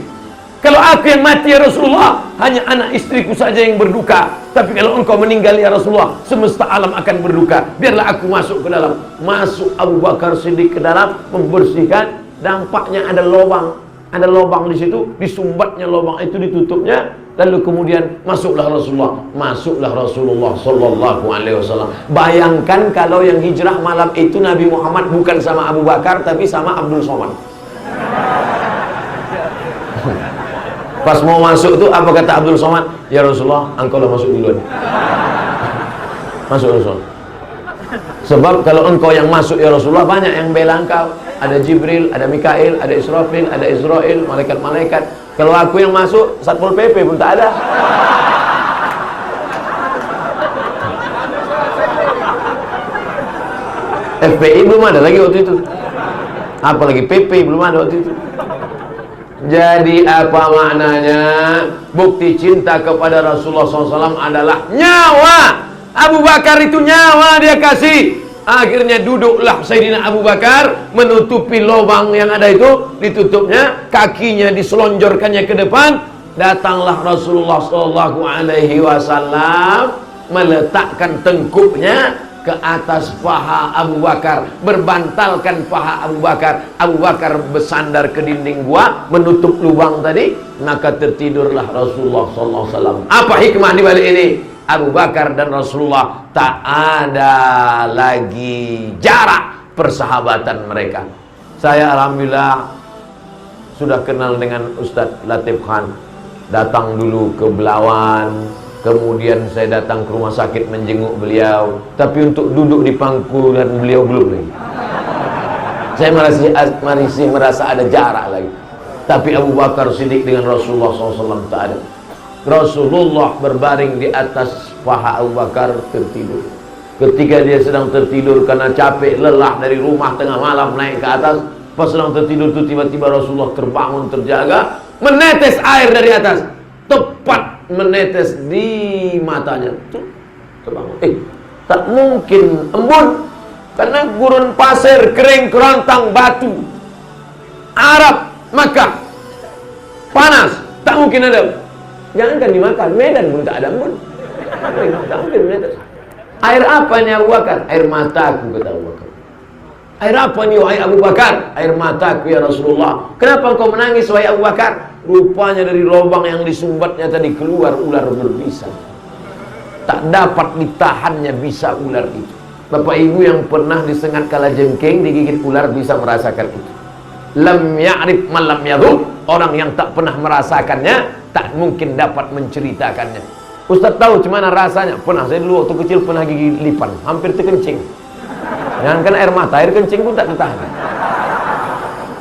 Kalau aku yang mati ya Rasulullah, hanya anak istriku saja yang berduka. Tapi kalau engkau meninggal ya Rasulullah, semesta alam akan berduka. Biarlah aku masuk ke dalam. Masuk Abu Bakar Siddiq ke dalam, membersihkan. Dampaknya ada lubang. Ada lubang di situ, disumbatnya lubang itu, ditutupnya. Lalu kemudian masuklah Rasulullah. Masuklah Rasulullah Sallallahu Alaihi Wasallam. Bayangkan kalau yang hijrah malam itu Nabi Muhammad bukan sama Abu Bakar, tapi sama Abdul Somad. Pas mau masuk tuh apa kata Abdul Somad? Ya Rasulullah, engkau lah masuk duluan. Masuk Rasulullah. Sebab kalau engkau yang masuk ya Rasulullah, banyak yang bela engkau. Ada Jibril, ada Mikail, ada Israfil, ada Israel, malaikat-malaikat. Kalau aku yang masuk, Satpol PP pun tak ada. FPI belum ada lagi waktu itu. Apalagi PP belum ada waktu itu. Jadi apa maknanya? Bukti cinta kepada Rasulullah SAW adalah nyawa. Abu Bakar itu nyawa dia kasih. Akhirnya duduklah Sayyidina Abu Bakar, menutupi lubang yang ada itu, ditutupnya, kakinya diselonjorkannya ke depan. Datanglah Rasulullah SAW meletakkan tengkuknya ke atas paha Abu Bakar, berbantalkan paha Abu Bakar. Abu Bakar bersandar ke dinding gua, menutup lubang tadi, maka tertidurlah Rasulullah SAW. Apa hikmah di balik ini? Abu Bakar dan Rasulullah tak ada lagi jarak persahabatan mereka. Saya alhamdulillah sudah kenal dengan Ustadz Latif Khan. Datang dulu ke Belawan, kemudian saya datang ke rumah sakit menjenguk beliau. Tapi untuk duduk di pangkuan beliau belum lagi. Saya masih merasa ada jarak lagi. Tapi Abu Bakar Siddiq dengan Rasulullah SAW tak ada. Rasulullah berbaring di atas paha Abu Bakar, tertidur. Ketika dia sedang tertidur karena capek, lelah dari rumah tengah malam naik ke atas, pas sedang tertidur itu tiba-tiba Rasulullah terbangun, terjaga, menetes air dari atas, tepat menetes di matanya. Terbangun. Tak mungkin embun, karena gurun pasir, kering, kerontang, batu. Arab, Makkah, panas, tak mungkin ada. Jangankan dimakan, Medan pun tak ada embun. Tak mungkin menetes. Air apa ini Abu Bakar? Air mataku, kata Abu Bakar. Air apa ini wahai Abu Bakar? Air mataku ya Rasulullah. Kenapa engkau menangis wahai Abu Bakar? Rupanya dari lubang yang disumbatnya tadi keluar ular berbisa. Tak dapat ditahannya bisa ular itu. Bapak ibu yang pernah disengat kalajengking, digigit ular bisa merasakan itu. Lam ya'rif man lam yadhuq. Orang yang tak pernah merasakannya tak mungkin dapat menceritakannya. Ustaz tahu gimana rasanya? Pernah, saya dulu waktu kecil pernah gigit lipan, hampir terkencing. Jangankan air mata, air kencing pun tak tertahan.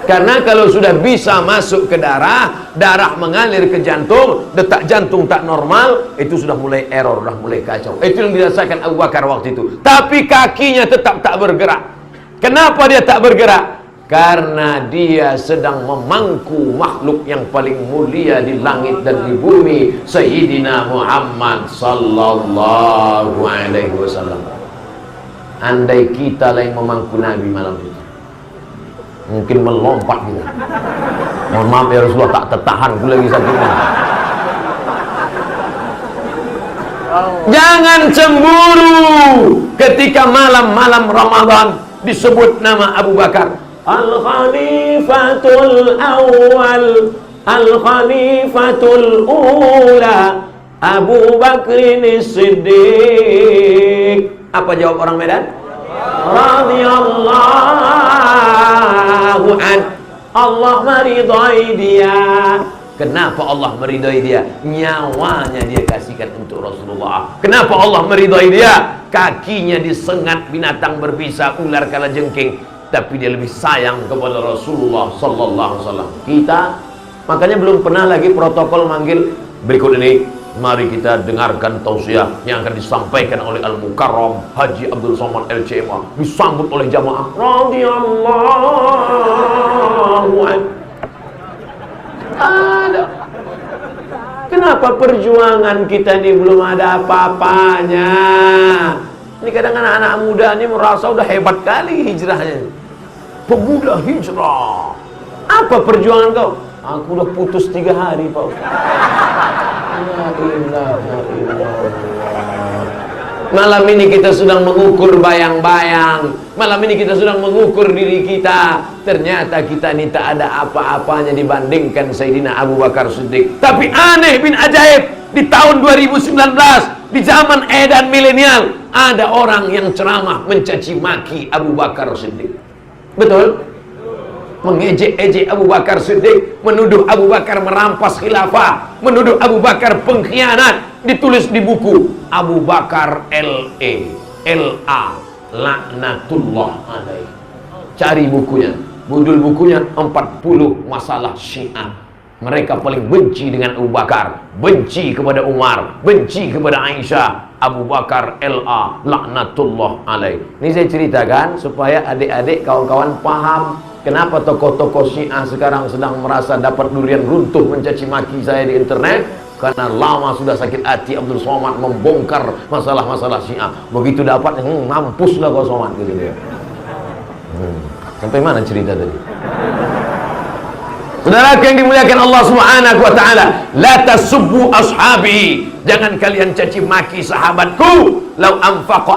Karena kalau sudah bisa masuk ke darah, darah mengalir ke jantung, detak jantung tak normal, itu sudah mulai error, sudah mulai kacau. Itu yang dirasakan Abu Bakar waktu itu. Tapi kakinya tetap tak bergerak. Kenapa dia tak bergerak? Karena dia sedang memangku makhluk yang paling mulia di langit dan di bumi, Sayyidina Muhammad sallallahu alaihi wasallam. Andai kita yang memangku Nabi malam itu, mungkin melompat gitu. Mohon maaf ya Rasulullah, tak tertahan aku lagi satu menit. Jangan cemburu ketika malam-malam Ramadan disebut nama Abu Bakar. Al-Khalifatul Awwal, Al-Khalifatul Ula, Abu Bakrin Siddiq. Apa jawab orang Medan? Radhiyallahu an. Allah meridai dia. Kenapa Allah meridai dia? Nyawanya dia kasihkan untuk Rasulullah. Kenapa Allah meridai dia? Kakinya disengat binatang berbisa, ular kalajengking, tapi dia lebih sayang kepada Rasulullah sallallahu alaihi wasallam. Kita makanya belum pernah lagi protokol manggil. Berikut ini mari kita dengarkan tausiah yang akan disampaikan oleh Al-Mukarram Haji Abdul Somad LCMA, disambut oleh jamaah radhiyallahu anhu. Ada. Kenapa perjuangan kita ini belum ada apa-apanya? Ini kadang anak-anak muda ini merasa udah hebat kali hijrahnya. Pemuda hijrah. Apa perjuangan kau? Aku udah putus 3 hari, Pak Ustaz. La ilaha illallah. Malam ini kita sedang mengukur bayang-bayang. Malam ini kita sedang mengukur diri kita. Ternyata kita ini tak ada apa-apanya dibandingkan Sayyidina Abu Bakar Siddiq. Tapi aneh bin ajaib, di tahun 2019, di zaman edan milenial, ada orang yang ceramah mencaci maki Abu Bakar Siddiq. Betul? Mengejek-ejek Abu Bakar Siddiq, menuduh Abu Bakar merampas khilafah, menuduh Abu Bakar pengkhianat. Ditulis di buku Abu Bakar LA laknatullah alaih. Cari bukunya, judul bukunya 40 masalah Syiah. Mereka paling benci dengan Abu Bakar, benci kepada Umar, benci kepada Aisyah. Abu Bakar LA laknatullah alaih. Ini saya ceritakan supaya adik-adik kawan-kawan paham kenapa tokoh-tokoh Syiah sekarang sedang merasa dapat durian runtuh mencaci maki saya di internet. Karena lama sudah sakit hati Abdul Somad membongkar masalah-masalah Syiah. Begitu dapat, mampuslah kau Somad gitu dia. Sampai mana cerita tadi? Saudara yang dimuliakan Allah Subhanahu wa taala, la tasubbu ashabi. Jangan kalian caci maki sahabatku. Lau anfaqa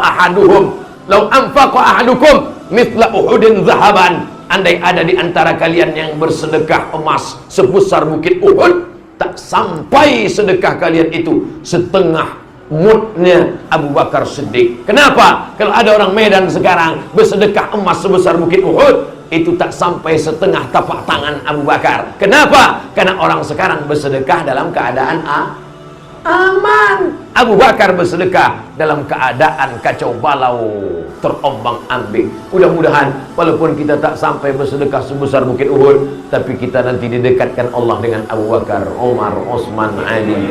ahadukum mithla Uhudin zahaban. Andai ada di antara kalian yang bersedekah emas sebesar bukit Uhud, tak sampai sedekah kalian itu setengah mudnya Abu Bakar Siddiq. Kenapa? Kalau ada orang Medan sekarang bersedekah emas sebesar bukit Uhud, itu tak sampai setengah tapak tangan Abu Bakar. Kenapa? Karena orang sekarang bersedekah dalam keadaan aman. Abu Bakar bersedekah dalam keadaan kacau balau, terombang ambing. Mudah-mudahan walaupun kita tak sampai bersedekah sebesar bukit Uhud, tapi kita nanti didekatkan Allah dengan Abu Bakar, Umar, Utsman, Ali,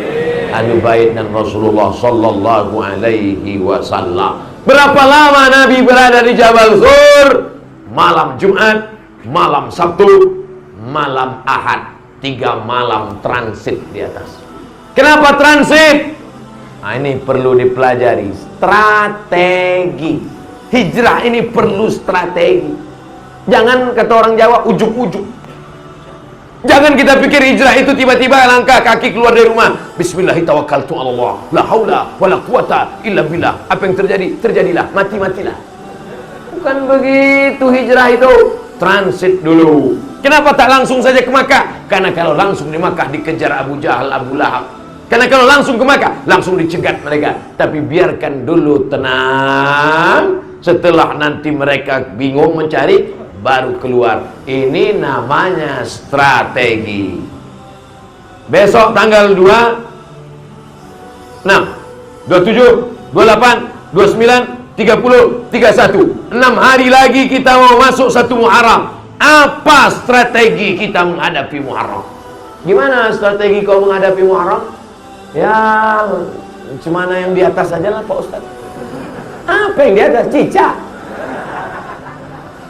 Ahlu Bait dan Rasulullah sallallahu alaihi wasallam. Berapa lama Nabi berada di Jabal Sur? Malam Jumat, malam Sabtu, malam Ahad. 3 malam transit di atas. Kenapa transit? Nah, ini perlu dipelajari. Strategi. Hijrah ini perlu strategi. Jangan kata orang Jawa ujuk-ujuk. Jangan kita pikir hijrah itu tiba-tiba langkah kaki keluar dari rumah. Bismillahirrahmanirrahim. La haula wala quwata illa billah. Apa yang terjadi? Terjadilah. Mati-matilah. Bukan begitu hijrah itu. Transit dulu. Kenapa tak langsung saja ke Makkah? Karena kalau langsung di Makkah dikejar Abu Jahal, Abu Lahab. Karena kalau langsung ke Makkah, langsung dicegat mereka. Tapi biarkan dulu tenang. Setelah nanti mereka bingung mencari, baru keluar. Ini namanya strategi. Besok tanggal 26, 27, 28, 29, 30, 31. 6 hari lagi kita mau masuk 1 Muharram. Apa strategi kita menghadapi Muharram? Gimana strategi kau menghadapi Muharram? Ya, cuma yang di atas saja lah Pak Ustaz. Apa yang di atas? Cicak.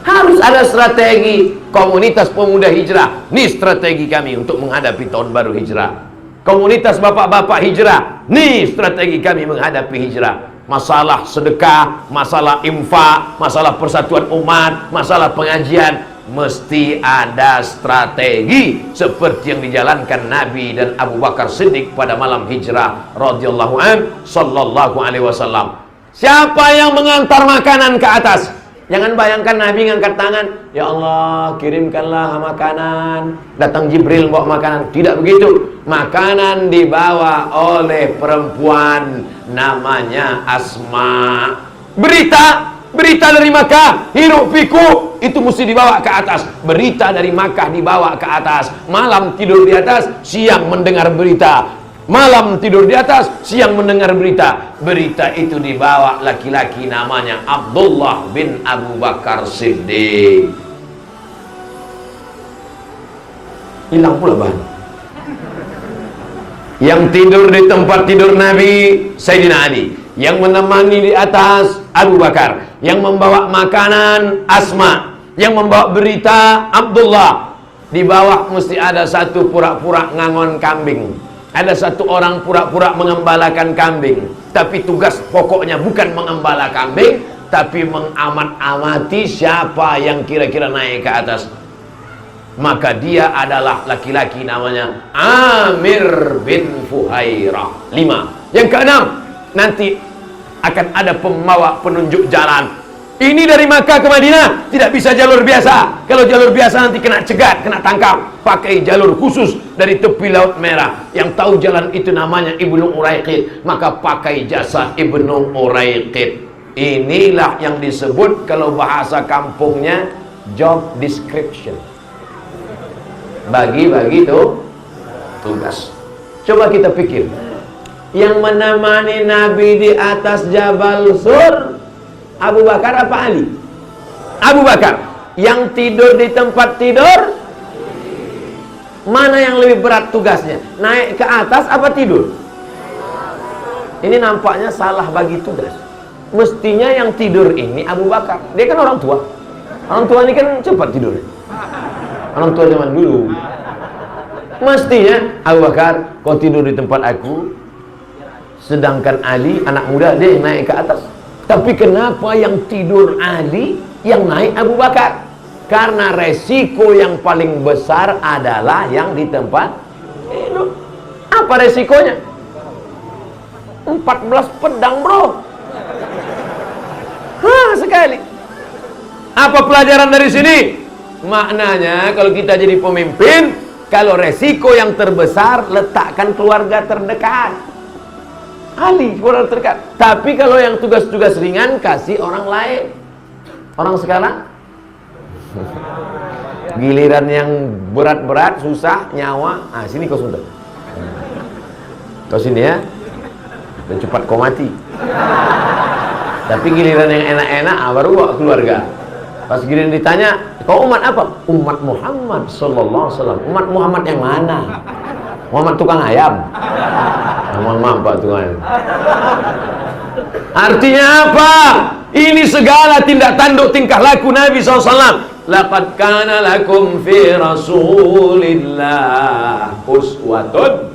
Harus ada strategi. Komunitas pemuda hijrah, nih strategi kami untuk menghadapi tahun baru hijrah. Komunitas bapak-bapak hijrah, nih strategi kami menghadapi hijrah. Masalah sedekah, masalah infak, masalah persatuan umat, masalah pengajian, mesti ada strategi seperti yang dijalankan Nabi dan Abu Bakar Siddiq pada malam hijrah radhiyallahu an sallallahu alaihi wasallam. Siapa yang mengantar makanan ke atas? Jangan bayangkan Nabi ngangkat tangan, ya Allah kirimkanlah makanan, datang Jibril bawa makanan. Tidak begitu. Makanan dibawa oleh perempuan namanya Asma. Berita dari Makkah, hiruk pikuk itu mesti dibawa ke atas. Berita dari Makkah dibawa ke atas. Malam tidur di atas, siang mendengar berita. Malam tidur di atas, siang mendengar berita. Berita itu dibawa laki-laki namanya Abdullah bin Abu Bakar Siddiq. Hilang pula bahan. Yang tidur di tempat tidur Nabi Sayyidina Ali, yang menemani di atas Abu Bakar, yang membawa makanan Asma, yang membawa berita Abdullah. Di bawah mesti ada satu pura-pura ngangon kambing. Ada satu orang pura-pura mengembalakan kambing, tapi tugas pokoknya bukan mengembala kambing, tapi mengamat-amati siapa yang kira-kira naik ke atas. Maka dia adalah laki-laki namanya Amir bin Fuhairah. 5. Yang keenam, nanti akan ada pembawa penunjuk jalan. Ini dari Makkah ke Madinah tidak bisa jalur biasa. Kalau jalur biasa nanti kena cegat, kena tangkap. Pakai jalur khusus dari tepi Laut Merah. Yang tahu jalan itu namanya Ibnu Uraiqid, maka pakai jasa Ibnu Uraiqid. Inilah yang disebut kalau bahasa kampungnya job description. Bagi-bagi itu tugas. Coba kita pikir, yang menemani Nabi di atas Jabal Sur Abu Bakar apa Ali? Abu Bakar. Yang tidur di tempat tidur, mana yang lebih berat tugasnya? Naik ke atas apa tidur? Ini nampaknya salah bagi tugas. Mestinya yang tidur ini Abu Bakar. Dia kan orang tua. Orang tua ini kan cepat tidur. Orang tua zaman dulu. Mestinya Abu Bakar, kau tidur di tempat aku. Sedangkan Ali, anak muda, dia yang naik ke atas. Tapi kenapa yang tidur Ali, yang naik Abu Bakar? Karena resiko yang paling besar adalah yang di tempat tidur. Apa resikonya? 14 pedang, bro. Sekali. Apa pelajaran dari sini? Maknanya kalau kita jadi pemimpin, kalau resiko yang terbesar, letakkan keluarga terdekat. Ali, keluarga terdekat. Tapi kalau yang tugas-tugas ringan, kasih orang lain. Orang sekarang giliran yang berat-berat, susah, nyawa, sini kau sudah. Kau sini ya, dan cepat kau mati. Tapi giliran yang enak-enak, baru bawa keluarga. Pas giliran ditanya, kau umat apa? Umat Muhammad sallallahu alaihi wasallam. Umat Muhammad yang mana? Muhammad tukang ayam. Mohon maaf Pak Tuhan. Artinya apa? Ini segala tindak tanduk tingkah laku Nabi SAW. Laqad kana lakum fi Rasulillah uswatun.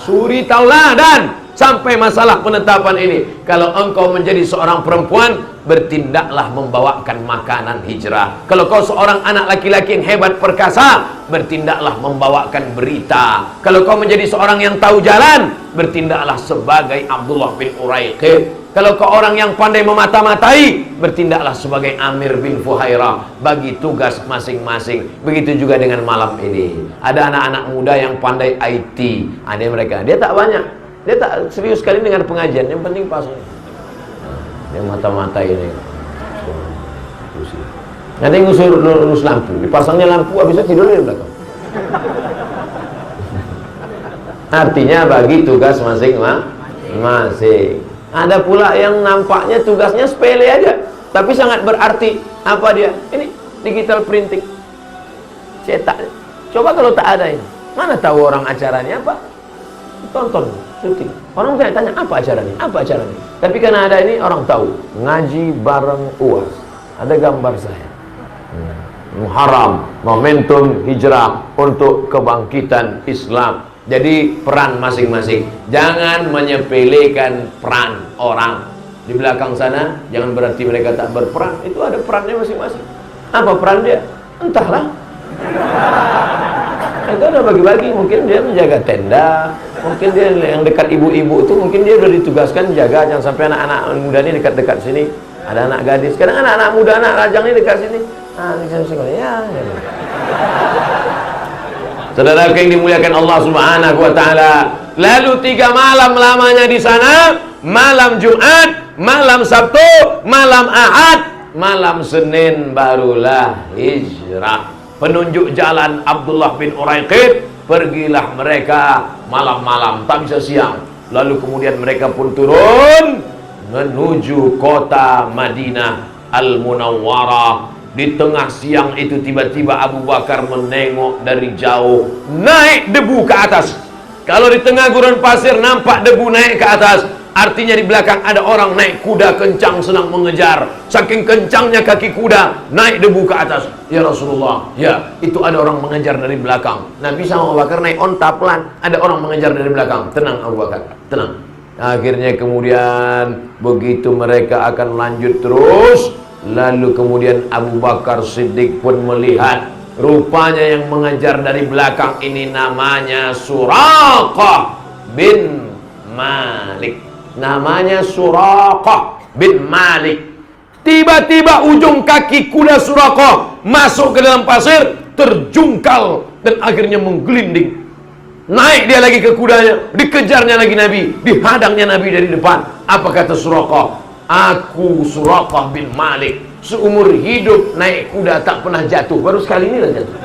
Suri tauladan. Sampai masalah penetapan ini, kalau engkau menjadi seorang perempuan, bertindaklah membawakan makanan hijrah. Kalau kau seorang anak laki-laki yang hebat perkasa, bertindaklah membawakan berita. Kalau kau menjadi seorang yang tahu jalan, bertindaklah sebagai Abdullah bin Uraiqid. Kalau kau orang yang pandai memata-matai, bertindaklah sebagai Amir bin Fuhairah. Bagi tugas masing-masing. Begitu juga dengan malam ini. Ada anak-anak muda yang pandai IT. Ada mereka, dia tak banyak. Dia tak serius sekali dengan pengajian. Yang penting pasang. Yang mata-mata ini. Nanti ngusur lurus lampu. Dipasangnya lampu, habisnya tidur di belakang. Artinya bagi tugas masing-masing. Ada pula yang nampaknya tugasnya sepele aja, tapi sangat berarti. Apa dia? Ini digital printing, cetak. Coba kalau tak ada ini, mana tahu orang acaranya apa? Tonton, syuting. Orang saya tanya apa acaranya? Apa acaranya? Tapi karena ada ini orang tahu. Ngaji bareng UAS. Ada gambar saya. Muharram, momentum hijrah untuk kebangkitan Islam. Jadi peran masing-masing. Jangan menyepelekan peran orang di belakang sana. Jangan berarti mereka tak berperan. Itu ada perannya masing-masing. Apa peran dia? Entahlah. Itu ada bagi-bagi. Mungkin dia menjaga tenda. Mungkin dia yang dekat ibu-ibu itu, mungkin dia sudah ditugaskan jaga. Jangan sampai anak-anak muda ini dekat-dekat sini. Ada anak gadis. Kadang anak-anak muda, anak rajang ini dekat sini. Ya. Saudara yang dimuliakan Allah Subhanahu wa taala. Lalu 3 malam lamanya di sana, malam Jumat, malam Sabtu, malam Ahad, malam Senin barulah hijrah. Penunjuk jalan Abdullah bin Uraiqid, pergilah mereka malam-malam, tak bisa siang. Lalu kemudian mereka pun turun menuju kota Madinah Al-Munawwarah. Di tengah siang itu tiba-tiba Abu Bakar menengok dari jauh, naik debu ke atas. Kalau di tengah gurun pasir nampak debu naik ke atas, artinya di belakang ada orang naik kuda kencang sedang mengejar. Saking kencangnya kaki kuda, naik debu ke atas. Ya Rasulullah, ya itu ada orang mengejar dari belakang. Nabi sama Abu Bakar naik onta pelan, ada orang mengejar dari belakang. Tenang Abu Bakar, tenang. Akhirnya kemudian begitu mereka akan lanjut terus, lalu kemudian Abu Bakar Siddiq pun melihat, rupanya yang mengejar dari belakang ini namanya Suraqah bin Malik. Namanya Suraqah bin Malik. Tiba-tiba ujung kaki kuda Suraqah masuk ke dalam pasir, terjungkal dan akhirnya menggelinding. Naik dia lagi ke kudanya, dikejarnya lagi Nabi, dihadangnya Nabi dari depan. Apa kata Suraqah? Aku Suraqah bin Malik, seumur hidup naik kuda tak pernah jatuh, baru sekali ini lah jatuh.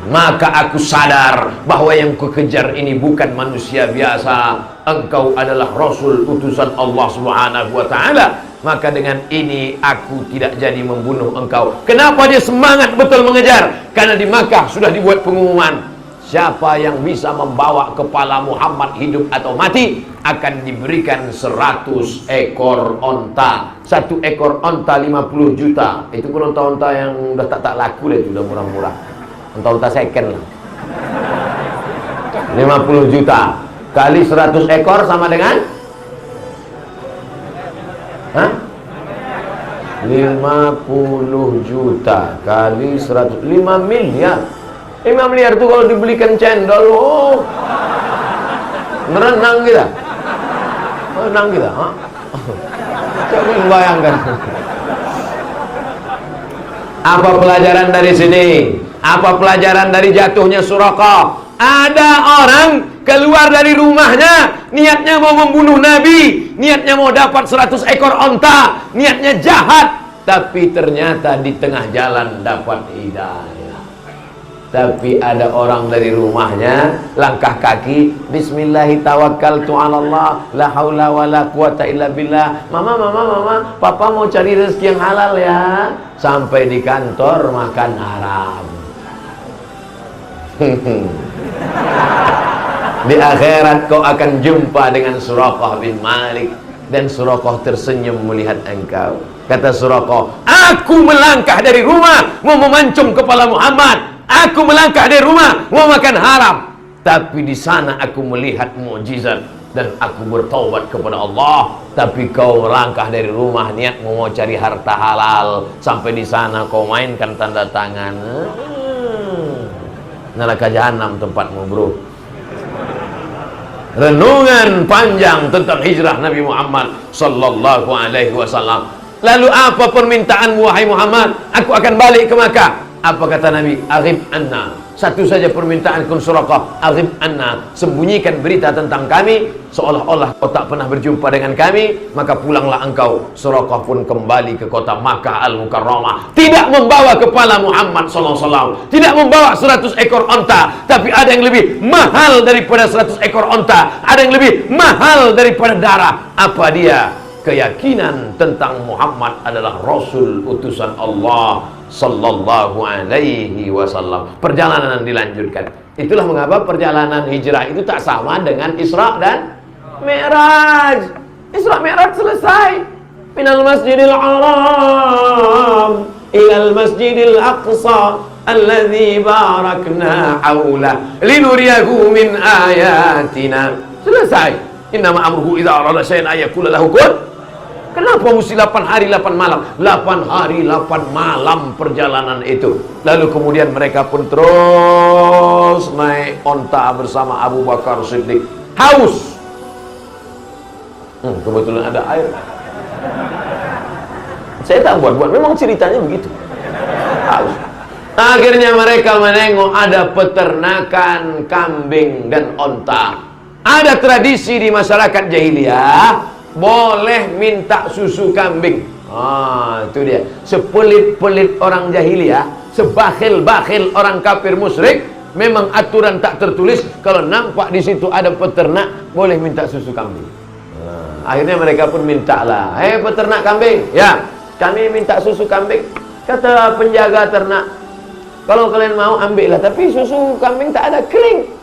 Maka aku sadar bahwa yang kukejar ini bukan manusia biasa. Engkau adalah Rasul utusan Allah Subhanahu wa ta'ala. Maka dengan ini aku tidak jadi membunuh engkau. Kenapa dia semangat betul mengejar? Karena di Makkah sudah dibuat pengumuman, siapa yang bisa membawa kepala Muhammad hidup atau mati akan diberikan 100 ekor onta. 1 ekor onta 50 juta. Itu pun onta-onta yang udah tak laku lah, itu udah murah-murah. Onta-onta second lah. 50 juta kali 100 ekor sama dengan 50 juta kali 100, 5 miliar. 5 miliar itu kalau dibelikan cendol, oh, merenang kita. Merenang kita, ha? Coba bayangkan. Apa pelajaran dari sini? Apa pelajaran dari jatuhnya Suraqah? Ada orang keluar dari rumahnya, niatnya mau membunuh Nabi, niatnya mau dapat 100 ekor onta, niatnya jahat, tapi ternyata di tengah jalan dapat hidayah. Tapi ada orang dari rumahnya langkah kaki, bismillahi tawakkaltu 'alallah la haula wala quwata illa billah. Mama, papa mau cari rezeki yang halal ya. Sampai di kantor makan haram. Di akhirat kau akan jumpa dengan Suraqah bin Malik, dan Suraqah tersenyum melihat engkau. Kata Suraqah, aku melangkah dari rumah mau memancung kepala Muhammad. Aku melangkah dari rumah mau makan haram, tapi di sana aku melihat mukjizat dan aku bertaubat kepada Allah. Tapi kau melangkah dari rumah niat mau cari harta halal, sampai di sana kau mainkan tanda tangan. Neraka jahanam tempatmu, bro. Renungan panjang tentang hijrah Nabi Muhammad sallallahu alaihi wasallam. Lalu apa permintaanmu wahai Muhammad? Aku akan balik ke Makkah. Apa kata Nabi? Aghib anna. Satu saja permintaan kun Suraqah, aghib anna, sembunyikan berita tentang kami seolah-olah kau tak pernah berjumpa dengan kami, maka pulanglah engkau. Suraqah pun kembali ke kota Makkah Al-Mukarramah, tidak membawa kepala Muhammad SAW, tidak membawa 100 ekor onta, tapi ada yang lebih mahal daripada 100 ekor onta, ada yang lebih mahal daripada darah. Apa dia? Keyakinan tentang Muhammad adalah Rasul utusan Allah sallallahu alaihi wasallam. Perjalanan dilanjutkan. Itulah mengapa perjalanan hijrah itu tak sama dengan Isra dan Mi'raj. Isra Mi'raj selesai. minal masjidil haram ilal masjidil aqsa alladzi barakna haulah linuriyahu min ayatina. Selesai. Innama amruhu idza arada syai'an ayaqula lahu kun. Kenapa mesti 8 hari 8 malam? 8 hari 8 malam perjalanan itu. Lalu kemudian mereka pun terus naik onta bersama Abu Bakar Siddiq. Haus. Kebetulan ada air. Saya tak buat-buat, memang ceritanya begitu. Haus. Akhirnya mereka menengok ada peternakan kambing dan onta. Ada tradisi di masyarakat jahiliyah, boleh minta susu kambing. Itu dia. Sepelit-pelit orang jahiliyah, sebakhil-bakhil orang kafir musyrik, memang aturan tak tertulis kalau nampak di situ ada peternak boleh minta susu kambing. Akhirnya mereka pun minta lah, peternak kambing, ya kami minta susu kambing. Kata penjaga ternak, kalau kalian mau ambillah, tapi susu kambing tak ada kering.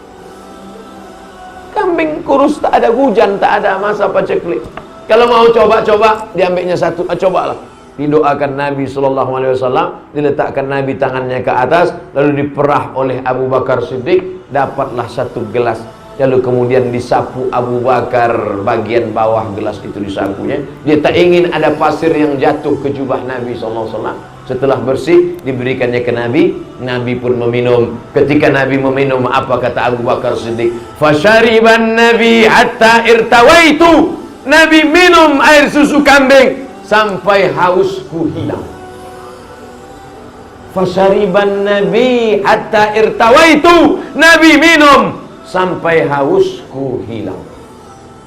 Kambing kurus, tak ada hujan, tak ada masa paceklik. Kalau mau coba-coba, diambilnya satu, cobalah. Didoakan Nabi SAW, diletakkan Nabi tangannya ke atas, lalu diperah oleh Abu Bakar Siddiq, dapatlah satu gelas. Lalu kemudian disapu Abu Bakar bagian bawah gelas itu disapunya. Dia tak ingin ada pasir yang jatuh ke jubah Nabi SAW. Setelah bersih diberikannya ke Nabi. Nabi pun meminum. Ketika Nabi meminum, apa kata Abu Bakar Siddiq? Fasyariban Nabi hatta irtawaitu. Nabi minum air susu kambing sampai hausku hilang. Fasyariban Nabi hatta irtawaitu. Nabi minum sampai hausku hilang.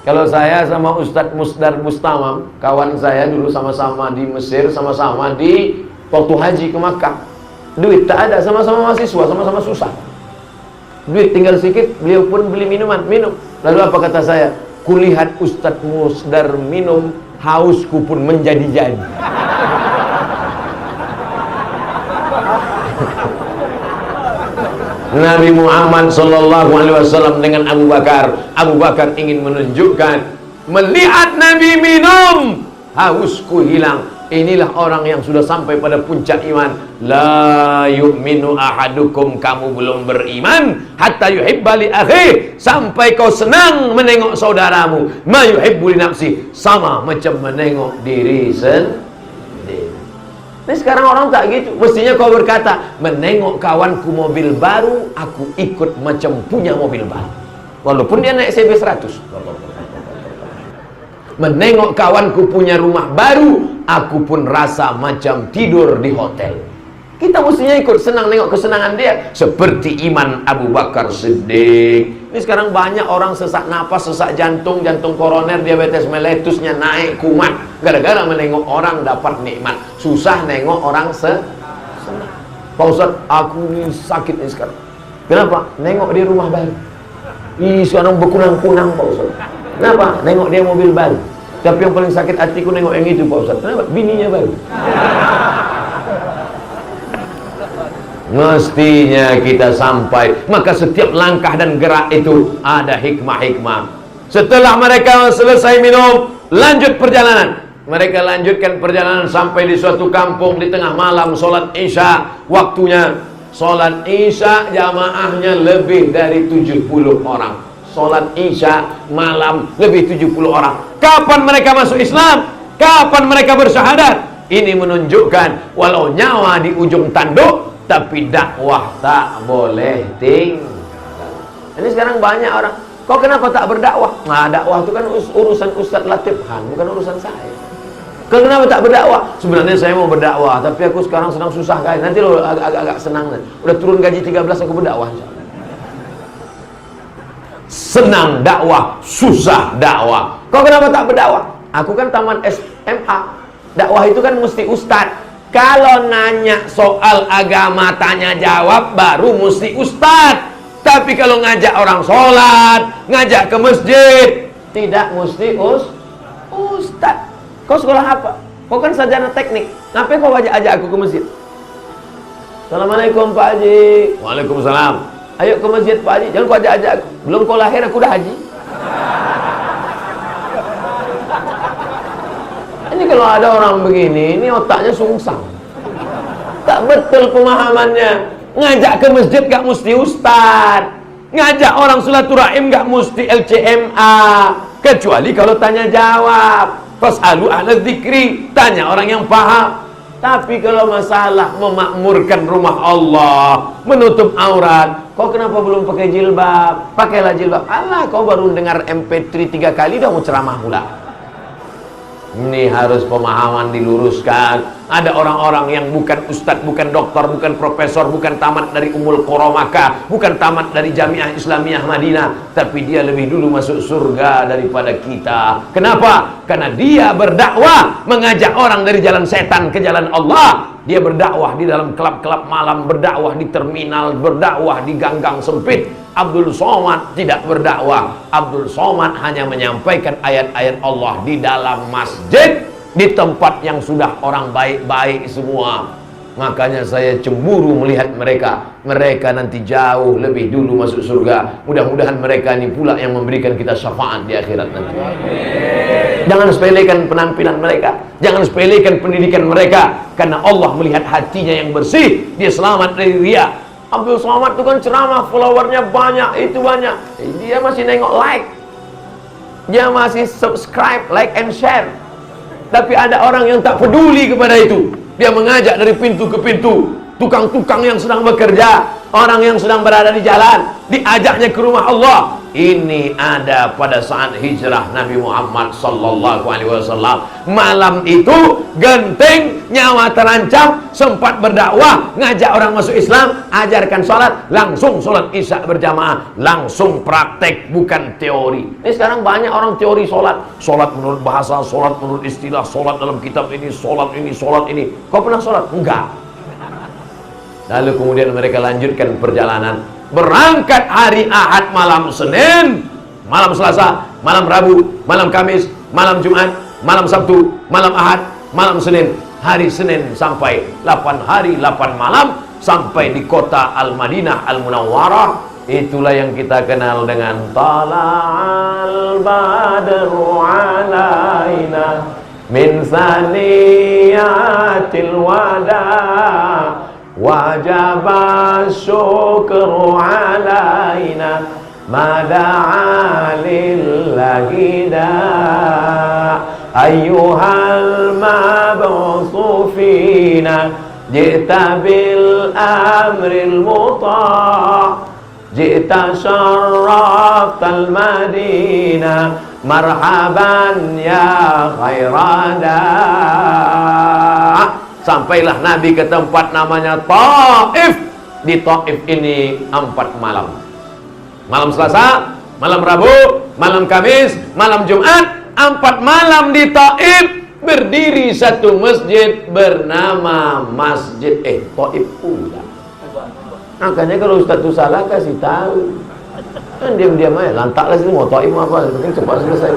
Kalau saya sama Ustadz Musdar Bustamam, kawan saya dulu sama-sama di Mesir, sama-sama di waktu haji ke Makkah. Duit tak ada, sama-sama mahasiswa, sama-sama susah. Duit tinggal sedikit, beliau pun beli minuman, minum. Lalu apa kata saya? Kulihat Ustadz Musdar minum, hausku pun menjadi-jadi. Nabi Muhammad SAW dengan Abu Bakar. Abu Bakar ingin menunjukkan, melihat Nabi minum, hausku hilang. Inilah orang yang sudah sampai pada puncak iman. La yu'minu ahadukum, kamu belum beriman hatta yuhibba li akhi, sampai kau senang menengok saudaramu. Ma yuhibbu li nafsi, sama macam menengok diri sendiri. Ini sekarang orang tak gitu. Mestinya kau berkata, menengok kawanku mobil baru, aku ikut macam punya mobil baru, walaupun dia naik CB 100. Menengok kawanku punya rumah baru, aku pun rasa macam tidur di hotel. Kita mestinya ikut senang nengok kesenangan dia. Seperti iman Abu Bakar Siddiq. Ini sekarang banyak orang sesak napas, sesak jantung, jantung koroner, diabetes meletusnya naik kumat, gara-gara menengok orang dapat nikmat. Susah nengok orang senang. Pak Ustadz, aku ini sakit nih sekarang. Kenapa? Nengok dia rumah baru. Ih, sekarang berkunang-kunang Pak Ustadz. Kenapa? Nengok dia mobil baru. Tapi yang paling sakit hatiku nengok yang itu Pak Ustadz. Kenapa? Bininya baru. Mestinya kita sampai. Maka setiap langkah dan gerak itu ada hikmah-hikmah. Setelah mereka selesai minum, lanjut perjalanan. Mereka lanjutkan perjalanan sampai di suatu kampung di tengah malam. Sholat Isya waktunya. Sholat Isya jamaahnya lebih dari 70 orang. Sholat Isya malam lebih 70 orang. Kapan mereka masuk Islam? Kapan mereka bersyahadat? Ini menunjukkan walau nyawa di ujung tanduk, tapi dakwah tak boleh tinggal. Ini sekarang banyak orang, kau kenapa tak berdakwah? Nah, dakwah itu kan urusan Ustadz Latif Han, bukan urusan saya. Kau kenapa tak berdakwah? Sebenarnya saya mau berdakwah, tapi aku sekarang sedang susah guys. Nanti lo agak senang. Udah turun gaji 13 aku berdakwah. Senang dakwah, susah dakwah. Kau kenapa tak berdakwah? Aku kan taman SMA. Dakwah itu kan mesti Ustadz. Kalau nanya soal agama tanya jawab baru mesti Ustadz. Tapi kalau ngajak orang sholat, ngajak ke masjid, tidak mesti Ustadz. Kau sekolah apa? Kau kan sarjana teknik. Ngapain kau ajak aku ke masjid? Assalamualaikum Pak Haji. Waalaikumsalam. Ayo ke masjid Pak Haji. Jangan kau ajak aku. Belum kau lahir aku dah haji. Ini kalau ada orang begini, ini otaknya sungsang. Tak betul pemahamannya. Ngajak ke masjid gak mesti ustad, ngajak orang silaturahim gak mesti LCMA, kecuali kalau tanya jawab. Fas'alu ahla dzikri, tanya orang yang paham. Tapi kalau masalah memakmurkan rumah Allah, menutup aurat, kau kenapa belum pakai jilbab? Pakailah jilbab. Alah, kau baru dengar MP3 3 kali dah mau ceramah pula. Ini harus pemahaman diluruskan. Ada orang-orang yang bukan ustadz, bukan dokter, bukan profesor, bukan tamat dari Ummul Qura Makkah, bukan tamat dari Jamiah Islamiyah Madinah, tapi dia lebih dulu masuk surga daripada kita. Kenapa? Karena dia berdakwah, mengajak orang dari jalan setan ke jalan Allah. Dia berdakwah di dalam klub-klub malam, berdakwah di terminal, berdakwah di gang-gang sempit. Abdul Somad tidak berdakwah. Abdul Somad hanya menyampaikan ayat-ayat Allah di dalam masjid, di tempat yang sudah orang baik-baik semua. Makanya saya cemburu melihat mereka. Mereka nanti jauh lebih dulu masuk surga. Mudah-mudahan mereka ini pula yang memberikan kita syafaat di akhirat nanti. Jangan sepelekan penampilan mereka, jangan sepelekan pendidikan mereka, karena Allah melihat hatinya yang bersih. Dia selamat dari riya. Abdul Somad itu kan ceramah, followernya banyak, itu banyak. Dia masih nengok like, dia masih subscribe, like and share. Tapi ada orang yang tak peduli kepada itu. Dia mengajak dari pintu ke pintu. Tukang-tukang yang sedang bekerja, orang yang sedang berada di jalan, diajaknya ke rumah Allah. Ini ada pada saat hijrah Nabi Muhammad sallallahu alaihi wasallam. Malam itu genting, nyawa terancam, sempat berdakwah, ngajak orang masuk Islam, ajarkan salat, langsung salat Isya berjamaah, langsung praktek, bukan teori. Ini sekarang banyak orang teori salat. Salat menurut bahasa, salat menurut istilah, salat dalam kitab ini, salat ini, salat ini. Kau pernah salat? Enggak. Lalu kemudian mereka lanjutkan perjalanan. Berangkat hari Ahad malam Senin, malam Selasa, malam Rabu, malam Kamis, malam Jumat, malam Sabtu, malam Ahad, malam Senin. Hari Senin sampai 8 hari 8 malam sampai di kota Al-Madinah Al-Munawwarah. Itulah yang kita kenal dengan Tala'al badru alaina min saniyatil wada' wajaba syukru alaina mada'a lillahi da ayyuhal mab'utsu fina ji'ta bil amril muta' ji'ta syarraftal madina marhaban ya khairada. Sampailah Nabi ke tempat namanya Taif. Di Taif ini 4 malam. Malam Selasa, malam Rabu, malam Kamis, malam Jumat, 4 malam di Taif. Berdiri satu masjid bernama Masjid Taif pula. Makanya kalau Ustaz itu salah kasih tahu. Kan diam-diam aja, lantaklah sih mau Taif apa, mungkin cepat selesai.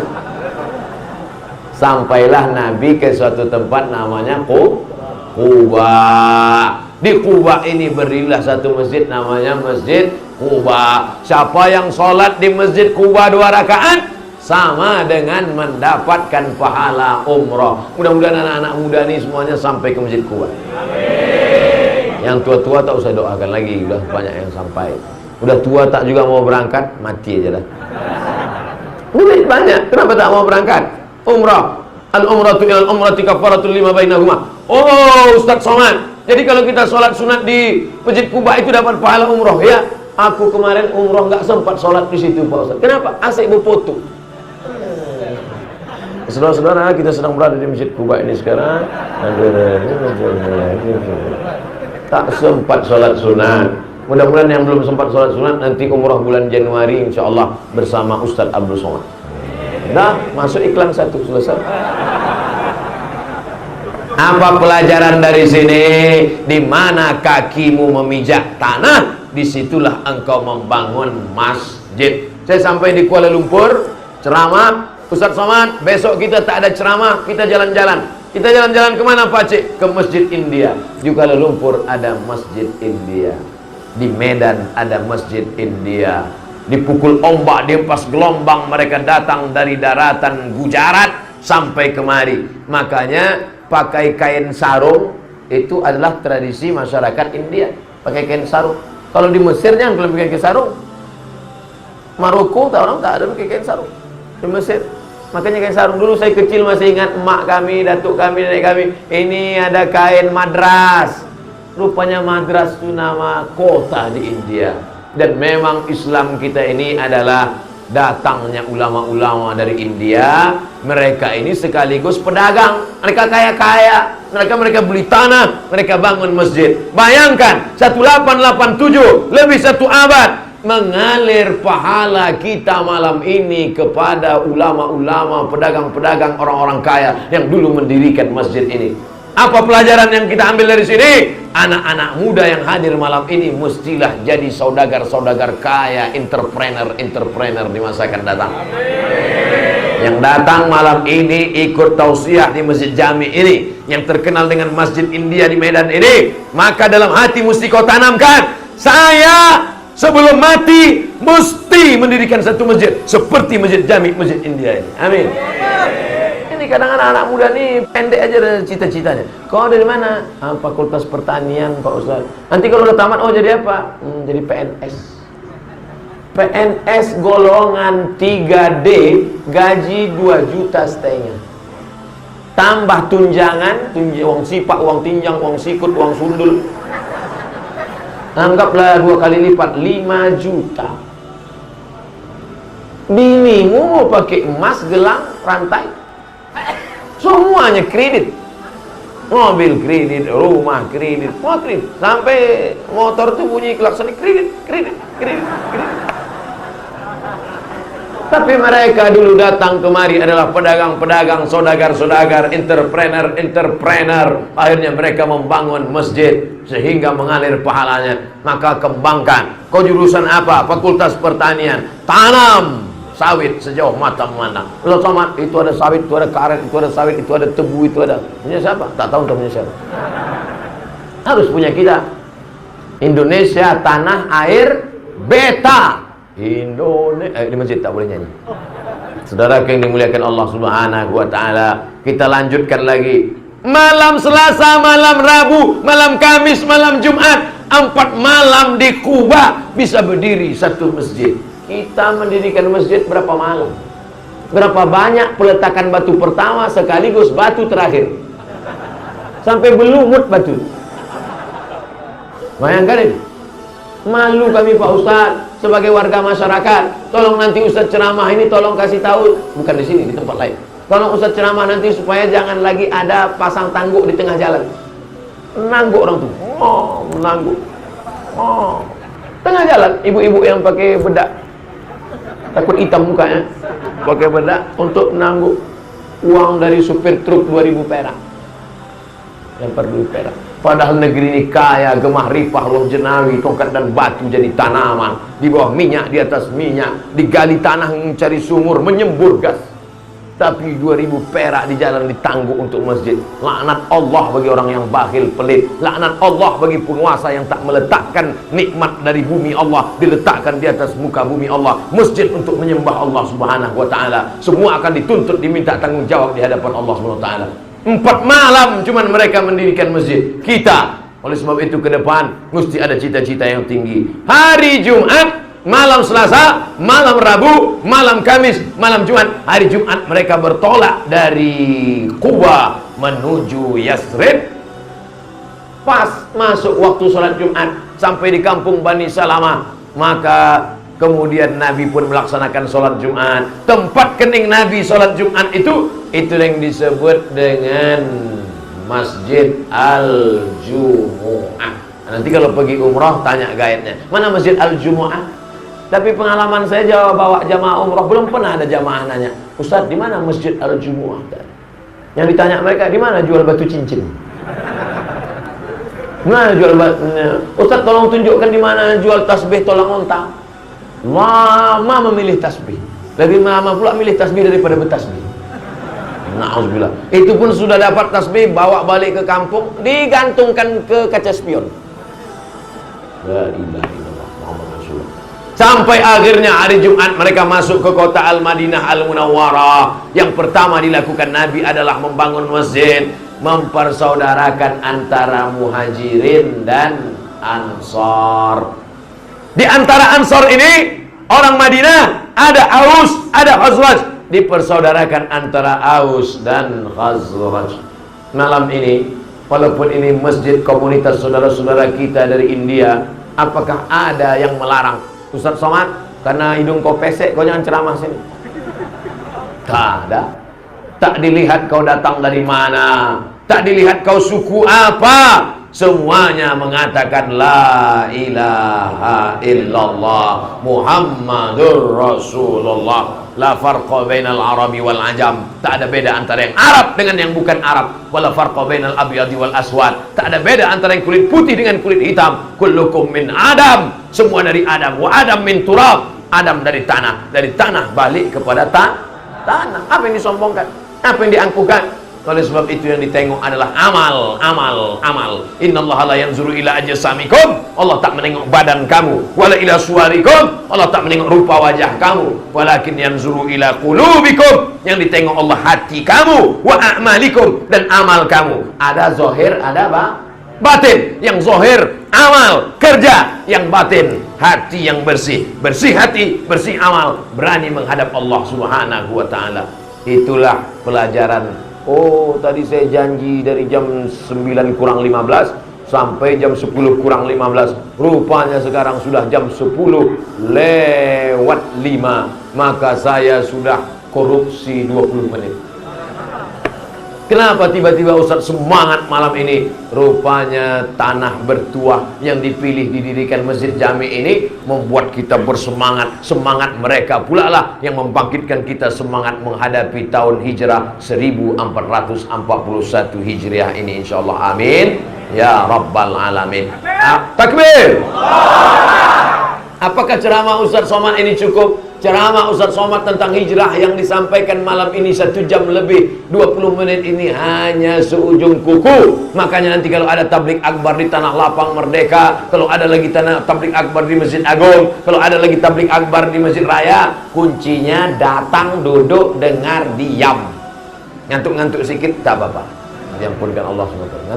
Sampailah Nabi ke suatu tempat namanya Quba. Di Quba ini berdirilah satu masjid namanya Masjid Quba. Siapa yang sholat di Masjid Quba 2 rakaat sama dengan mendapatkan pahala umrah. Mudah-mudahan anak-anak muda ini semuanya sampai ke Masjid Quba. Yang tua-tua tak usah doakan lagi, udah banyak yang sampai. Udah tua tak juga mau berangkat, mati aja dah. Duit banyak, kenapa tak mau berangkat? Umrah. Al-umratu ilal umrati kafaratul lima bainahuma. Oh, Ustaz Somad, jadi kalau kita sholat sunat di Masjid Quba itu dapat pahala umrah ya? Aku kemarin umrah nggak sempat sholat di situ Pak Ustaz. Kenapa? Asik berfoto. Saudara-saudara, kita sedang berada di Masjid Quba ini sekarang. Tak sempat sholat sunat. Mudah-mudahan yang belum sempat sholat sunat nanti umrah bulan Januari insyaallah bersama Ustaz Abdul Somad. Nah, masuk iklan 1 selesai. Apa pelajaran dari sini? Di mana kakimu memijak tanah, disitulah engkau membangun masjid. Saya sampai di Kuala Lumpur, ceramah, Ustaz Somad, besok kita tak ada ceramah, kita jalan-jalan. Kita jalan-jalan kemana Pak Cik? Ke Masjid India. Di Kuala Lumpur ada Masjid India. Di Medan ada Masjid India. Dipukul ombak, dihempas gelombang, mereka datang dari daratan Gujarat, sampai kemari. Makanya pakai kain sarung itu adalah tradisi masyarakat India, pakai kain sarung. Kalau di Mesir jangan kalau pakai kain sarung. Maroko orang tak ada pakai kain sarung. Di Mesir makanya kain sarung. Dulu saya kecil masih ingat emak kami, datuk kami, nenek kami, ini ada kain madras. Rupanya madras itu nama kota di India. Dan memang Islam kita ini adalah datangnya ulama-ulama dari India. Mereka ini sekaligus pedagang. Mereka kaya-kaya. Mereka beli tanah, mereka bangun masjid. Bayangkan 1887, lebih 1 abad, mengalir pahala kita malam ini kepada ulama-ulama, pedagang-pedagang, orang-orang kaya yang dulu mendirikan masjid ini. Apa pelajaran yang kita ambil dari sini? Anak-anak muda yang hadir malam ini mestilah jadi saudagar-saudagar kaya, entrepreneur di masa akan datang. Yang datang malam ini ikut tausiah di Masjid Jami ini, yang terkenal dengan Masjid India di Medan ini, maka dalam hati mesti kau tanamkan, saya sebelum mati mesti mendirikan satu masjid seperti Masjid Jami, Masjid India ini. Amin. Ini kadang anak muda nih pendek aja cita-citanya. Kau dari mana? Fakultas Pertanian Pak Ustaz. Nanti kalau udah tamat, oh jadi apa? Jadi PNS. PNS golongan 3D, gaji 2,5 juta. Tambah tunjangan, uang sipak, uang tinjang, uang sikut, uang sundul. Anggaplah 2 kali lipat, 5 juta. Binimu mau pakai emas, gelang, rantai, semuanya kredit. Mobil kredit, rumah kredit, semua kredit. Sampai motor tuh bunyi klakson kredit. Tapi mereka dulu datang kemari adalah pedagang-pedagang, saudagar-saudagar, entrepreneur. Akhirnya mereka membangun masjid sehingga mengalir pahalanya. Maka kembangkan. Kau jurusan apa? Fakultas Pertanian. Tanam sawit sejauh mata memandang. Belum sama, itu ada sawit, itu ada karet, itu ada sawit, itu ada tebu, itu ada. Punya siapa? Tak tahu punya siapa. Harus punya kita. Indonesia tanah air beta. Indonesia di masjid tak boleh nyanyi. Saudara yang dimuliakan Allah Subhanahu wa taala, kita lanjutkan lagi. Malam Selasa, malam Rabu, malam Kamis, malam Jumat, 4 malam di Kuba bisa berdiri satu masjid. Kita mendirikan masjid berapa malam? Berapa banyak peletakan batu pertama sekaligus batu terakhir. Sampai belumut batu. Bayangkan ini. Malu kami Pak Ustaz sebagai warga masyarakat. Tolong nanti Ustaz ceramah ini tolong kasih tahu, bukan di sini, di tempat lain. Tolong Ustaz ceramah nanti supaya jangan lagi ada pasang tangguk di tengah jalan. Menangguk orang tuh. Menangguk. Tengah jalan ibu-ibu yang pakai bedak. Takut hitam mukanya. Pakai bedak untuk menangguk uang dari supir truk 2.000 perak. Lempar 2 perak. Padahal negeri ini kaya, gemah ripah, ruang jenawi, tongkat dan batu jadi tanaman. Di bawah minyak, di atas minyak. Digali tanah mencari sumur, menyembur gas. Tapi 2.000 perak di jalan ditangguk untuk masjid. Laknat Allah bagi orang yang bakhil, pelit. Laknat Allah bagi penguasa yang tak meletakkan nikmat dari bumi Allah diletakkan di atas muka bumi Allah. Masjid untuk menyembah Allah Subhanahu wa taala. Semua akan dituntut diminta tanggung jawab di hadapan Allah Subhanahu wa taala. 4 malam cuman mereka mendirikan masjid. Kita oleh sebab itu ke depan mesti ada cita-cita yang tinggi. Hari Jumat, malam Selasa, malam Rabu, malam Kamis, malam Jumat. Hari Jumat mereka bertolak dari Kuba menuju Yasrib. Pas masuk waktu sholat Jumat sampai di kampung Bani Salamah, maka kemudian Nabi pun melaksanakan sholat Jumat. Tempat kening Nabi sholat Jumat itu yang disebut dengan Masjid Al-Jumu'ah. Nanti kalau pergi umrah tanya guide-nya, mana Masjid Al-Jumu'ah? Tapi pengalaman saya bawa jamaah umrah, belum pernah ada jamaah nanya, Ustaz di mana Masjid Al-Jumu'ah? Yang ditanya mereka, di mana jual batu cincin? Mana jual batu? Ustaz tolong tunjukkan di mana jual tasbih tolak unta. Lama memilih tasbih, lebih lama pula milih tasbih daripada bertasbih. Na'udzubillah. Itu pun sudah dapat tasbih, bawa balik ke kampung, digantungkan ke kaca spion. La ilaha illallah Muhammad Rasulullah. Sampai akhirnya hari Jumat mereka masuk ke kota Al-Madinah Al-Munawwarah. Yang pertama dilakukan Nabi adalah membangun masjid, mempersaudarakan antara Muhajirin dan Ansar. Di antara Ansar ini orang Madinah ada Aus, ada Khazraj, dipersaudarakan antara Aus dan Khazraj. Malam ini, walaupun ini masjid komunitas saudara-saudara kita dari India, apakah ada yang melarang? Ustaz Somad, karena hidung kau pesek, kau jangan ceramah sini. Tak ada. Tak dilihat kau datang dari mana, tak dilihat kau suku apa. Semuanya mengatakan la ilaha illallah Muhammadur Rasulullah. La farqa bainal arabi wal ajam. Tak ada beda antara yang Arab dengan yang bukan Arab. Wala farqa bainal abyadi wal aswad. Tak ada beda antara yang kulit putih dengan kulit hitam. Kullukum min Adam. Semua dari Adam. Wa Adam min turab. Adam dari tanah. Dari tanah balik kepada tanah. Apa yang disombongkan? Apa yang diangkuhkan? Oleh sebab itu yang ditengok adalah amal. Innallaha la yanzuru ila ajsamikum. Allah tak menengok badan kamu. Wala ila suwarikum. Allah tak menengok rupa wajah kamu. Walakin yanzuru ila qulubikum. Yang ditengok Allah hati kamu. Wa a'malikum, dan amal kamu. Ada zahir, ada batin. Yang zahir amal, kerja. Yang batin hati yang bersih. Bersih hati, bersih amal. Berani menghadap Allah Subhanahu wa ta'ala. Itulah pelajaran. Oh, tadi saya janji dari jam 9 kurang 15 sampai jam 10 kurang 15. Rupanya sekarang sudah jam 10 lewat 5. Maka saya sudah korupsi 20 menit. Kenapa tiba-tiba Ustaz semangat malam ini? Rupanya tanah bertuah yang dipilih didirikan Masjid Jami ini membuat kita bersemangat. Semangat mereka pula lah yang membangkitkan kita semangat menghadapi tahun hijrah 1441 Hijriah ini, insyaallah. Amin ya rabbal alamin. Takbir. Apakah ceramah Ustaz Somad ini cukup? Ceramah Ustaz Somad tentang hijrah yang disampaikan malam ini 1 jam lebih 20 menit ini hanya seujung kuku. Makanya nanti kalau ada tablik akbar di Tanah Lapang Merdeka, kalau ada lagi tablik akbar di Masjid Agung, kalau ada lagi tablik akbar di Masjid Raya, kuncinya datang, duduk, dengar, diam. Ngantuk-ngantuk sedikit tak apa-apa. Diampunkan Allah SWT.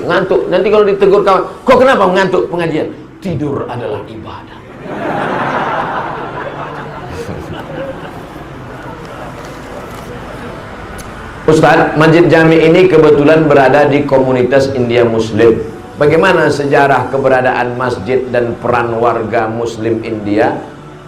Ngantuk. Nanti kalau ditegur kawan, kok kenapa ngantuk pengajian? Tidur adalah ibadah. Ustaz, Masjid Jami ini kebetulan berada di komunitas India Muslim. Bagaimana sejarah keberadaan masjid dan peran warga Muslim India?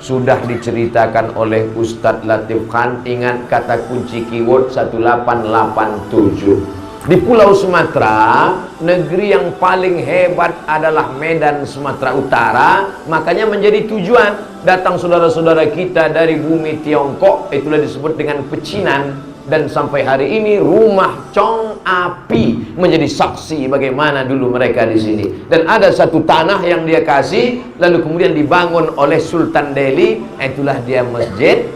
Sudah diceritakan oleh Ustadz Latif Khan. Ingat kata kunci keyword 1887. Di Pulau Sumatera, negeri yang paling hebat adalah Medan, Sumatera Utara. Makanya menjadi tujuan datang saudara-saudara kita dari bumi Tiongkok. Itulah disebut dengan pecinan. Dan sampai hari ini rumah Chong Api menjadi saksi bagaimana dulu mereka di sini. Dan ada satu tanah yang dia kasih, lalu kemudian dibangun oleh Sultan Delhi. Itulah dia Masjid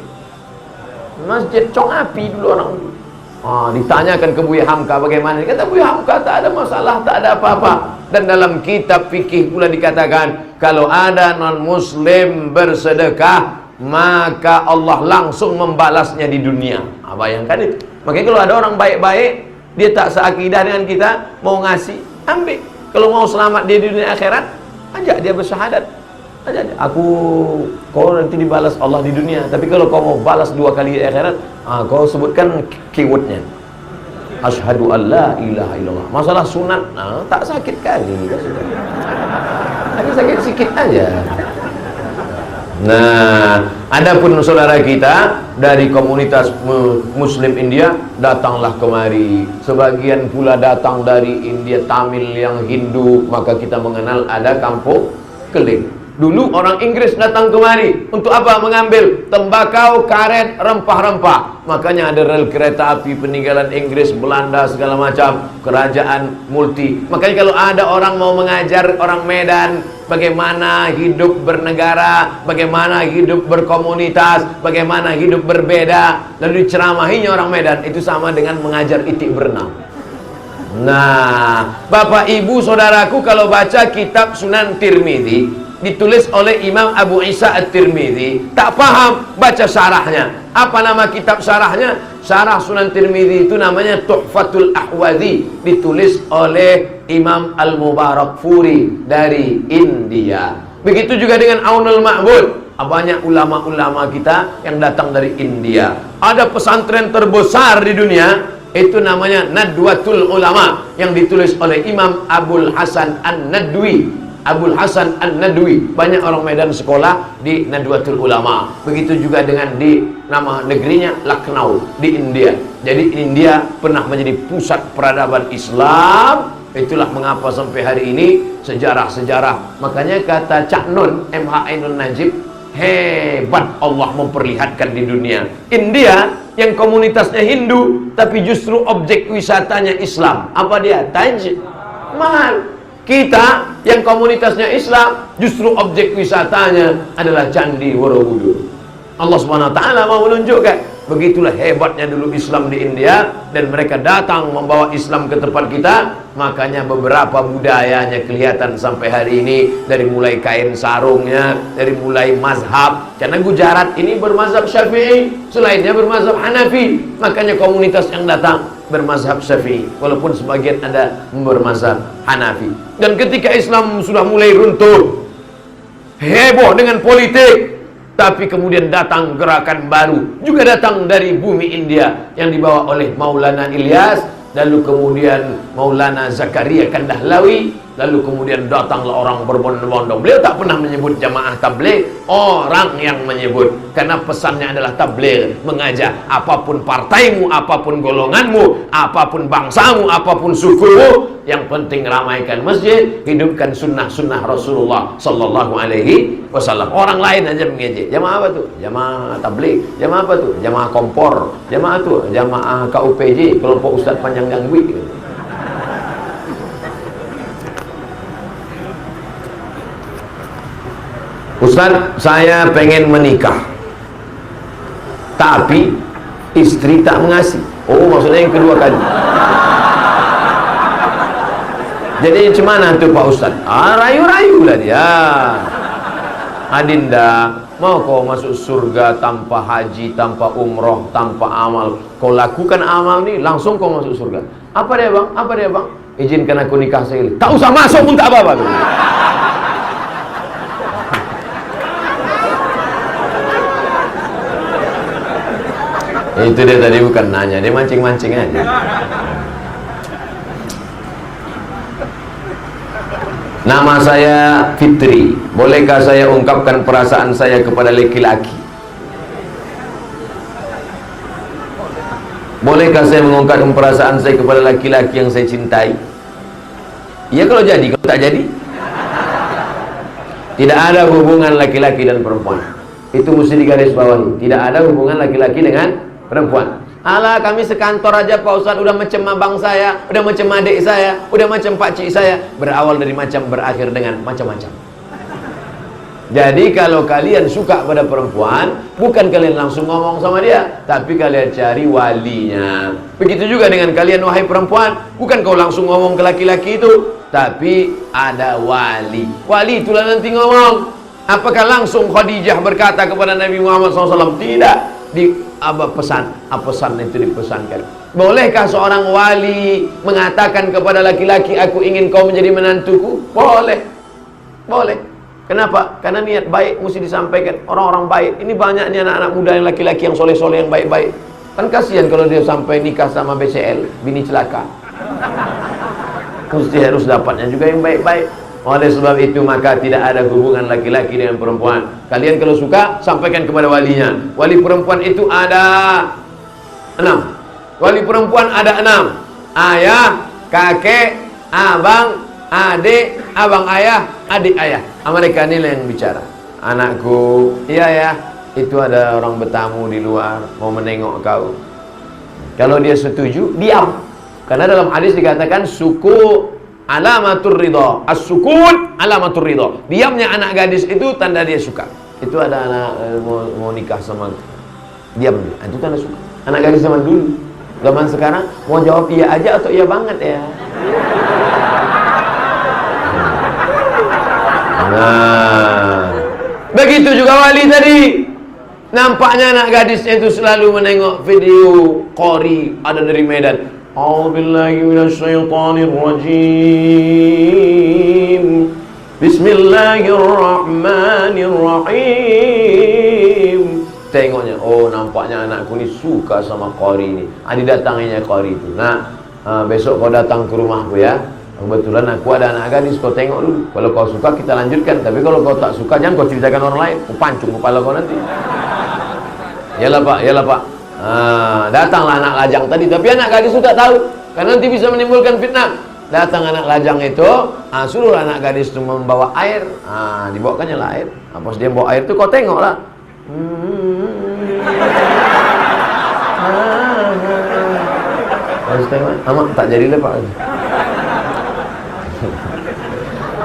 Chong Api dulu orang. Ditanyakan ke Buya Hamka bagaimana. Dia kata Buya Hamka tak ada masalah, tak ada apa-apa. Dan dalam kitab fikih pula dikatakan, kalau ada non-muslim bersedekah, maka Allah langsung membalasnya di dunia. Bayangkan itu. Makanya kalau ada orang baik-baik, dia tak seakidah dengan kita, mau ngasih, ambil. Kalau mau selamat dia di dunia akhirat, ajak dia bersyahadat. Ajak dia. Kau nanti dibalas Allah di dunia. Tapi kalau kau mau balas 2 kali di akhirat, kau sebutkan keywordnya. Asyhadu an la ilaha illallah. Masalah sunat, tak sakit kali. Tapi sakit sikit aja. Nah, adapun saudara kita dari komunitas Muslim India, datanglah kemari. Sebagian pula datang dari India Tamil yang Hindu. Maka kita mengenal ada kampung keling. Dulu orang Inggris datang kemari untuk apa? Mengambil tembakau, karet, rempah-rempah. Makanya ada rel kereta api peninggalan Inggris, Belanda, segala macam, kerajaan multi. Makanya kalau ada orang mau mengajar orang Medan bagaimana hidup bernegara, bagaimana hidup berkomunitas, bagaimana hidup berbeda, lalu diceramahinya orang Medan, itu sama dengan mengajar itik berenang. Nah, Bapak Ibu Saudaraku, kalau baca kitab Sunan Tirmidzi, ditulis oleh Imam Abu Isa At-Tirmidzi. Tak paham, baca syarahnya. Apa nama kitab syarahnya? Syarah Sunan Tirmidzi itu namanya Tuhfatul Ahwazi, ditulis oleh Imam Al-Mubarakfuri dari India. Begitu juga dengan Aunul Ma'bud. Banyak ulama-ulama kita yang datang dari India. Ada pesantren terbesar di dunia, itu namanya Nadwatul Ulama, yang ditulis oleh Imam Abul Hasan An-Nadwi. Abul Hasan An-Nadwi. Banyak orang Medan sekolah di Nadwatul Ulama. Begitu juga dengan di nama negerinya Lucknow di India. Jadi India pernah menjadi pusat peradaban Islam. Itulah mengapa sampai hari ini sejarah-sejarah. Makanya kata Cak Nun, MH Ainun Najib, hebat Allah memperlihatkan di dunia. India yang komunitasnya Hindu, tapi justru objek wisatanya Islam. Apa dia? Taj Mahal. Kita yang komunitasnya Islam, justru objek wisatanya adalah Candi Borobudur. Allah SWT mau menunjukkan begitulah hebatnya dulu Islam di India, dan mereka datang membawa Islam ke tempat kita. Makanya beberapa budayanya kelihatan sampai hari ini, dari mulai kain sarungnya, dari mulai mazhab. Karena Gujarat ini bermazhab Syafi'i, selainnya bermazhab Hanafi. Makanya komunitas yang datang bermazhab Syafi'i, walaupun sebagian ada bermazhab Hanafi. Dan ketika Islam sudah mulai runtuh, heboh dengan politik, tapi kemudian datang gerakan baru, juga datang dari bumi India, yang dibawa oleh Maulana Ilyas, lalu kemudian Maulana Zakaria Kandahlawi, lalu kemudian datanglah orang berbondong-bondong. Beliau tak pernah menyebut jamaah tabligh, orang yang menyebut, karena pesannya adalah tabligh, mengajak apapun partaimu, apapun golonganmu, apapun bangsamu, apapun sukumu, yang penting ramaikan masjid, hidupkan sunnah-sunnah Rasulullah Sallallahu Alaihi Wasallam. Orang lain aja mengejek. Jamaah apa tuh? Jamaah tabligh. Jamaah apa tuh? Jamaah kompor. Jamaah tuh? Jamaah KUPJ, kelompok Ustadz Panjang Gangwi. Ustaz, saya pengen menikah, tapi istri tak mengasih. Oh, maksudnya yang kedua kali. Jadi gimana tuh Pak Ustaz? Rayu-rayu lah dia. Adinda, mau kau masuk surga tanpa haji, tanpa umroh, tanpa amal? Kau lakukan amal nih, langsung kau masuk surga. Apa dia bang? Apa dia bang? Izinkan aku nikah sekali. Tak usah masuk pun tak apa-apa. Itu dia tadi bukan nanya, dia mancing-mancing aja. Nama saya Fitri. Bolehkah saya ungkapkan perasaan saya kepada laki-laki? Bolehkah saya mengungkapkan perasaan saya kepada laki-laki yang saya cintai? Ya kalau jadi, kalau tak jadi, tidak ada hubungan laki-laki dan perempuan. Itu mesti digarisbawahi. Tidak ada hubungan laki-laki dengan perempuan. Alah, kami sekantor aja Pak Ustadz, udah macam abang saya, udah macam adik saya, udah macam pakcik saya. Berawal dari macam, berakhir dengan macam-macam. Jadi kalau kalian suka pada perempuan, bukan kalian langsung ngomong sama dia, tapi kalian cari walinya. Begitu juga dengan kalian wahai perempuan, bukan kau langsung ngomong ke laki-laki itu, tapi ada wali. Wali itulah nanti ngomong. Apakah langsung Khadijah berkata kepada Nabi Muhammad SAW? Tidak. Di pesan itu dipesankan. Bolehkah seorang wali mengatakan kepada laki-laki, aku ingin kau menjadi menantuku? Boleh. Boleh. Kenapa? Karena niat baik mesti disampaikan. Orang-orang baik. Ini banyaknya anak-anak muda yang laki-laki yang soleh-soleh, yang baik-baik. Kan kasihan kalau dia sampai nikah sama BCL, bini celaka. Mesti harus dapatnya juga yang baik-baik. Oleh sebab itu maka tidak ada hubungan laki-laki dengan perempuan. Kalian kalau suka, sampaikan kepada walinya. Wali perempuan itu ada 6. Wali perempuan ada 6. Ayah, kakek, abang, adik, abang ayah, adik ayah. Mereka ini yang bicara. Anakku, iya ya, itu ada orang bertamu di luar, mau menengok kau. Kalau dia setuju, diam. Karena dalam hadis dikatakan suku alamatur ridha, as-sukun alamatur ridha. Diamnya anak gadis itu tanda dia suka. Itu ada anak mau nikah sama diam, itu tanda suka. Anak gadis zaman dulu. Zaman sekarang mau jawab iya aja atau iya banget ya. Nah, juga wali tadi. Nampaknya anak gadisnya itu selalu menengok video qori ada dari Medan. A'udzubillahi minasyaitonirrajim. Bismillahirrahmanirrahim. Tengoknya, oh nampaknya anakku ini suka sama qori ini. Didatanginya qori itu. Nah, besok kau datang ke rumahku ya. Kebetulan aku ada anak gadis, kau tengok dulu. Kalau kau suka kita lanjutkan. Tapi kalau kau tak suka jangan kau ceritakan orang lain. Kau pancung kepala kau nanti. Yalah pak, yalah pak. Datanglah anak lajang tadi, tapi anak gadis itu tak tahu, karena nanti bisa menimbulkan fitnah. Datang anak lajang itu, suruh anak gadis itu membawa air. Dibawakannya lah air. Pas dia bawa air itu kau tengoklah. Harus tengok, amak tak jadilah pak.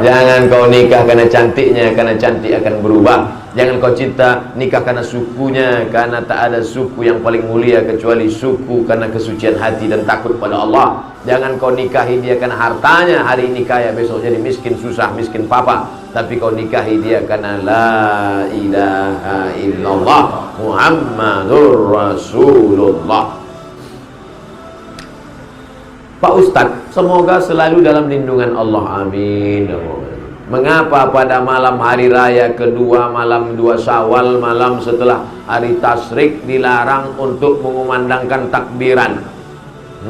Jangan kau nikah karena cantiknya, karena cantik akan berubah. Jangan kau cinta nikah karena sukunya, karena tak ada suku yang paling mulia kecuali suku karena kesucian hati dan takut pada Allah. Jangan kau nikahi dia karena hartanya, hari ini kaya besok jadi miskin, susah, miskin papa. Tapi kau nikahi dia karena la ilaha illallah Muhammadur Rasulullah. Pak Ustadz, semoga selalu dalam lindungan Allah, amin. Mengapa pada malam hari raya kedua, malam 2 Syawal, malam setelah hari tasyrik dilarang untuk mengumandangkan takbiran?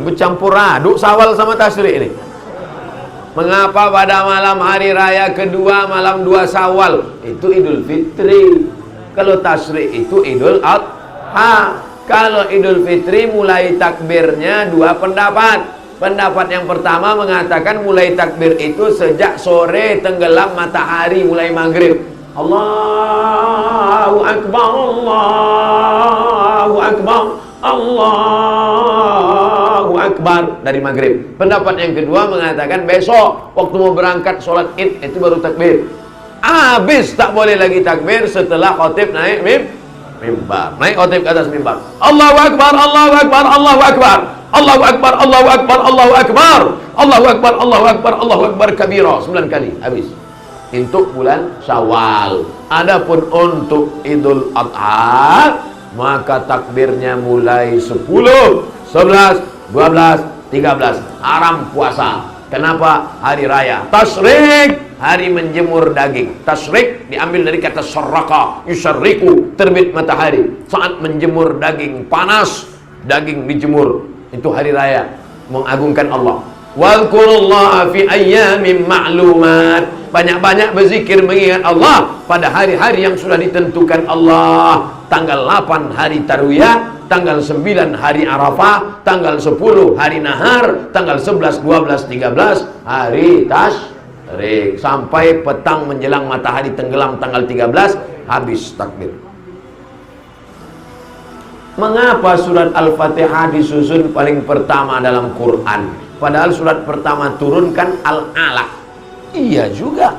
Bercampur aduk Syawal sama tasyrik ini. Mengapa pada malam hari raya kedua, malam 2 Syawal itu Idul Fitri? Kalau tasyrik itu Idul Adha. Kalau Idul Fitri mulai takbirnya 2 pendapat. Pendapat yang pertama mengatakan mulai takbir itu sejak sore tenggelam matahari, mulai maghrib. Allahu Akbar, Allahu Akbar, Allahu Akbar, dari maghrib. Pendapat yang kedua mengatakan besok waktu mau berangkat sholat id itu baru takbir. Habis tak boleh lagi takbir setelah khotib naik mimbar. Naik khotib ke atas mimbar. Allahu Akbar, Allahu Akbar, Allahu Akbar. Allahu Akbar, Allahu Akbar, Allahu Akbar, Allahu Akbar, Allahu Akbar, Allahu Akbar kabira, 9 kali habis. Untuk bulan Syawal. Adapun untuk Idul Adha, maka takbirnya mulai 10, 11, 12, 13. Haram puasa. Kenapa? Hari raya tasyrik, hari menjemur daging. Tasyrik diambil dari kata syarraqa, yusyarriku, terbit matahari. Saat menjemur daging panas, daging dijemur. Itu hari raya mengagungkan Allah. Wadhkurullaha fi ayyamin ma'lumat. Banyak-banyak berzikir mengingat Allah pada hari-hari yang sudah ditentukan Allah. Tanggal 8 hari Tarwiyah, tanggal 9 hari Arafah, tanggal 10 hari Nahar, tanggal 11, 12, 13 hari Tasyrik. Sampai petang menjelang matahari tenggelam tanggal 13 habis takbir. Mengapa surat Al-Fatihah disusun paling pertama dalam Quran? Padahal surat pertama turun kan Al-Alaq. Iya juga.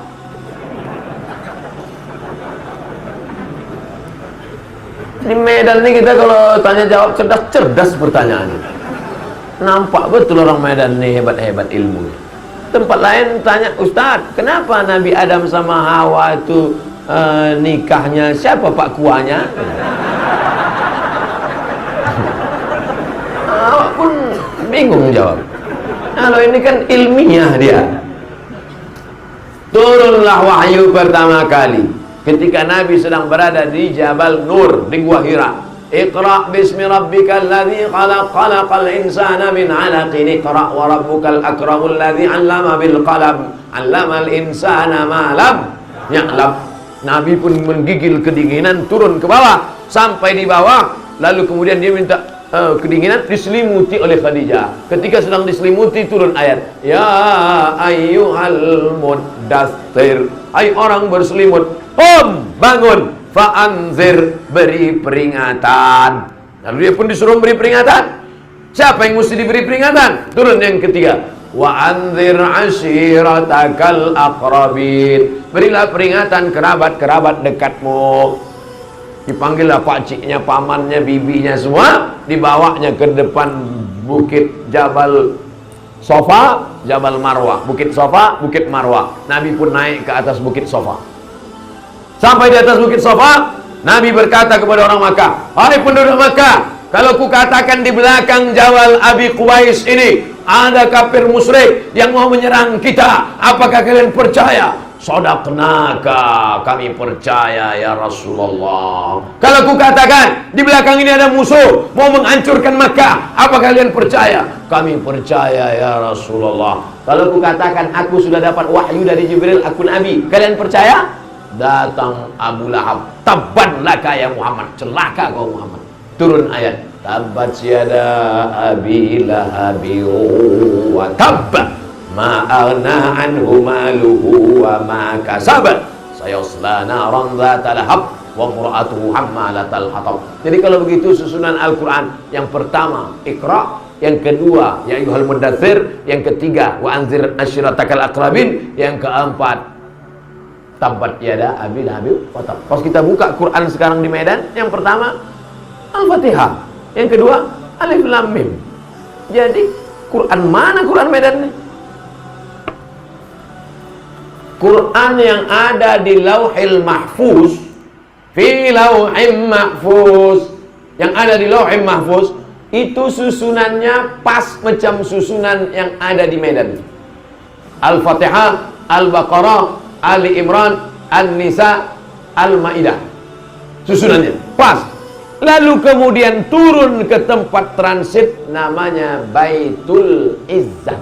Di Medan ini kita kalau tanya jawab cerdas-cerdas pertanyaannya. Nampak betul orang Medan ini hebat-hebat ilmunya. Tempat lain tanya, Ustadz, kenapa Nabi Adam sama Hawa itu nikahnya siapa pak kuahnya? Awak pun bingung jawab. Kalau ini kan ilmiah dia. Turunlah wahyu pertama kali ketika Nabi sedang berada di Jabal Nur di Gua Hira. Iqra bismi rabbikal ladzi khalaq, khalaqal insana min 'alaqin. Iqra wa rabbukal akramul ladzi 'allama bil qalam, 'allamal insana ma lam ya'lam. Nabi pun menggigil kedinginan, turun ke bawah sampai di bawah, lalu kemudian dia minta kedinginan, diselimuti oleh Khadijah. Ketika sedang diselimuti turun ayat, ya ayyuhal muddatsir, hai orang berselimut, bangun, fa'anzir, beri peringatan. Lalu dia pun disuruh beri peringatan. Siapa yang mesti diberi peringatan? Turun yang ketiga, wa anzir ashiratakal aqrabin, berilah peringatan kerabat-kerabat dekatmu. Dipanggillah pakciknya, pamannya, bibinya semua, dibawanya ke depan bukit Jabal Sofa, Jabal Marwah. Bukit Sofa, Bukit Marwah. Nabi pun naik ke atas bukit Sofa. Sampai di atas bukit Safa, Nabi berkata kepada orang Makkah, "Hai penduduk Makkah, kalau ku katakan di belakang Jabal Abi Quwais ini ada kafir musyrik yang mau menyerang kita, apakah kalian percaya?" "Sadaqnaka, kami percaya ya Rasulullah." "Kalau ku katakan di belakang ini ada musuh mau menghancurkan Makkah, apa kalian percaya?" "Kami percaya ya Rasulullah." "Kalau ku katakan aku sudah dapat wahyu dari Jibril, aku nabi, kalian percaya?" Datang Abu Lahab, "Tabban laka ya Muhammad, celaka kau Muhammad." Turun ayat, "Tabbat yada abi lahabi wa tabba, ma aghna anhu maluhu wa ma kasaba, sayasla naran dzata lahab wa imra'atuhu hammalatal hatab." Jadi kalau begitu susunan Al-Quran, yang pertama Iqra, yang kedua ya ayyuhal mudaththir, yang ketiga wa anzir asyiratakal aqrabin, yang keempat Tabbat yada abi lahabi wa tab. Pas kita buka Quran sekarang di Medan, yang pertama Al-Fatihah, yang kedua Alif Lam Mim. Jadi Quran mana Quran Medan ini? Quran yang ada di Lauhil Mahfuz, fi Lauhil Mahfuz, yang ada di Lauhil Mahfuz itu susunannya pas macam susunan yang ada di Medan. Al-Fatihah, Al-Baqarah, Ali Imran, An-Nisa, Al-Maidah, susunannya pas. Lalu kemudian turun ke tempat transit namanya Baitul Izzah.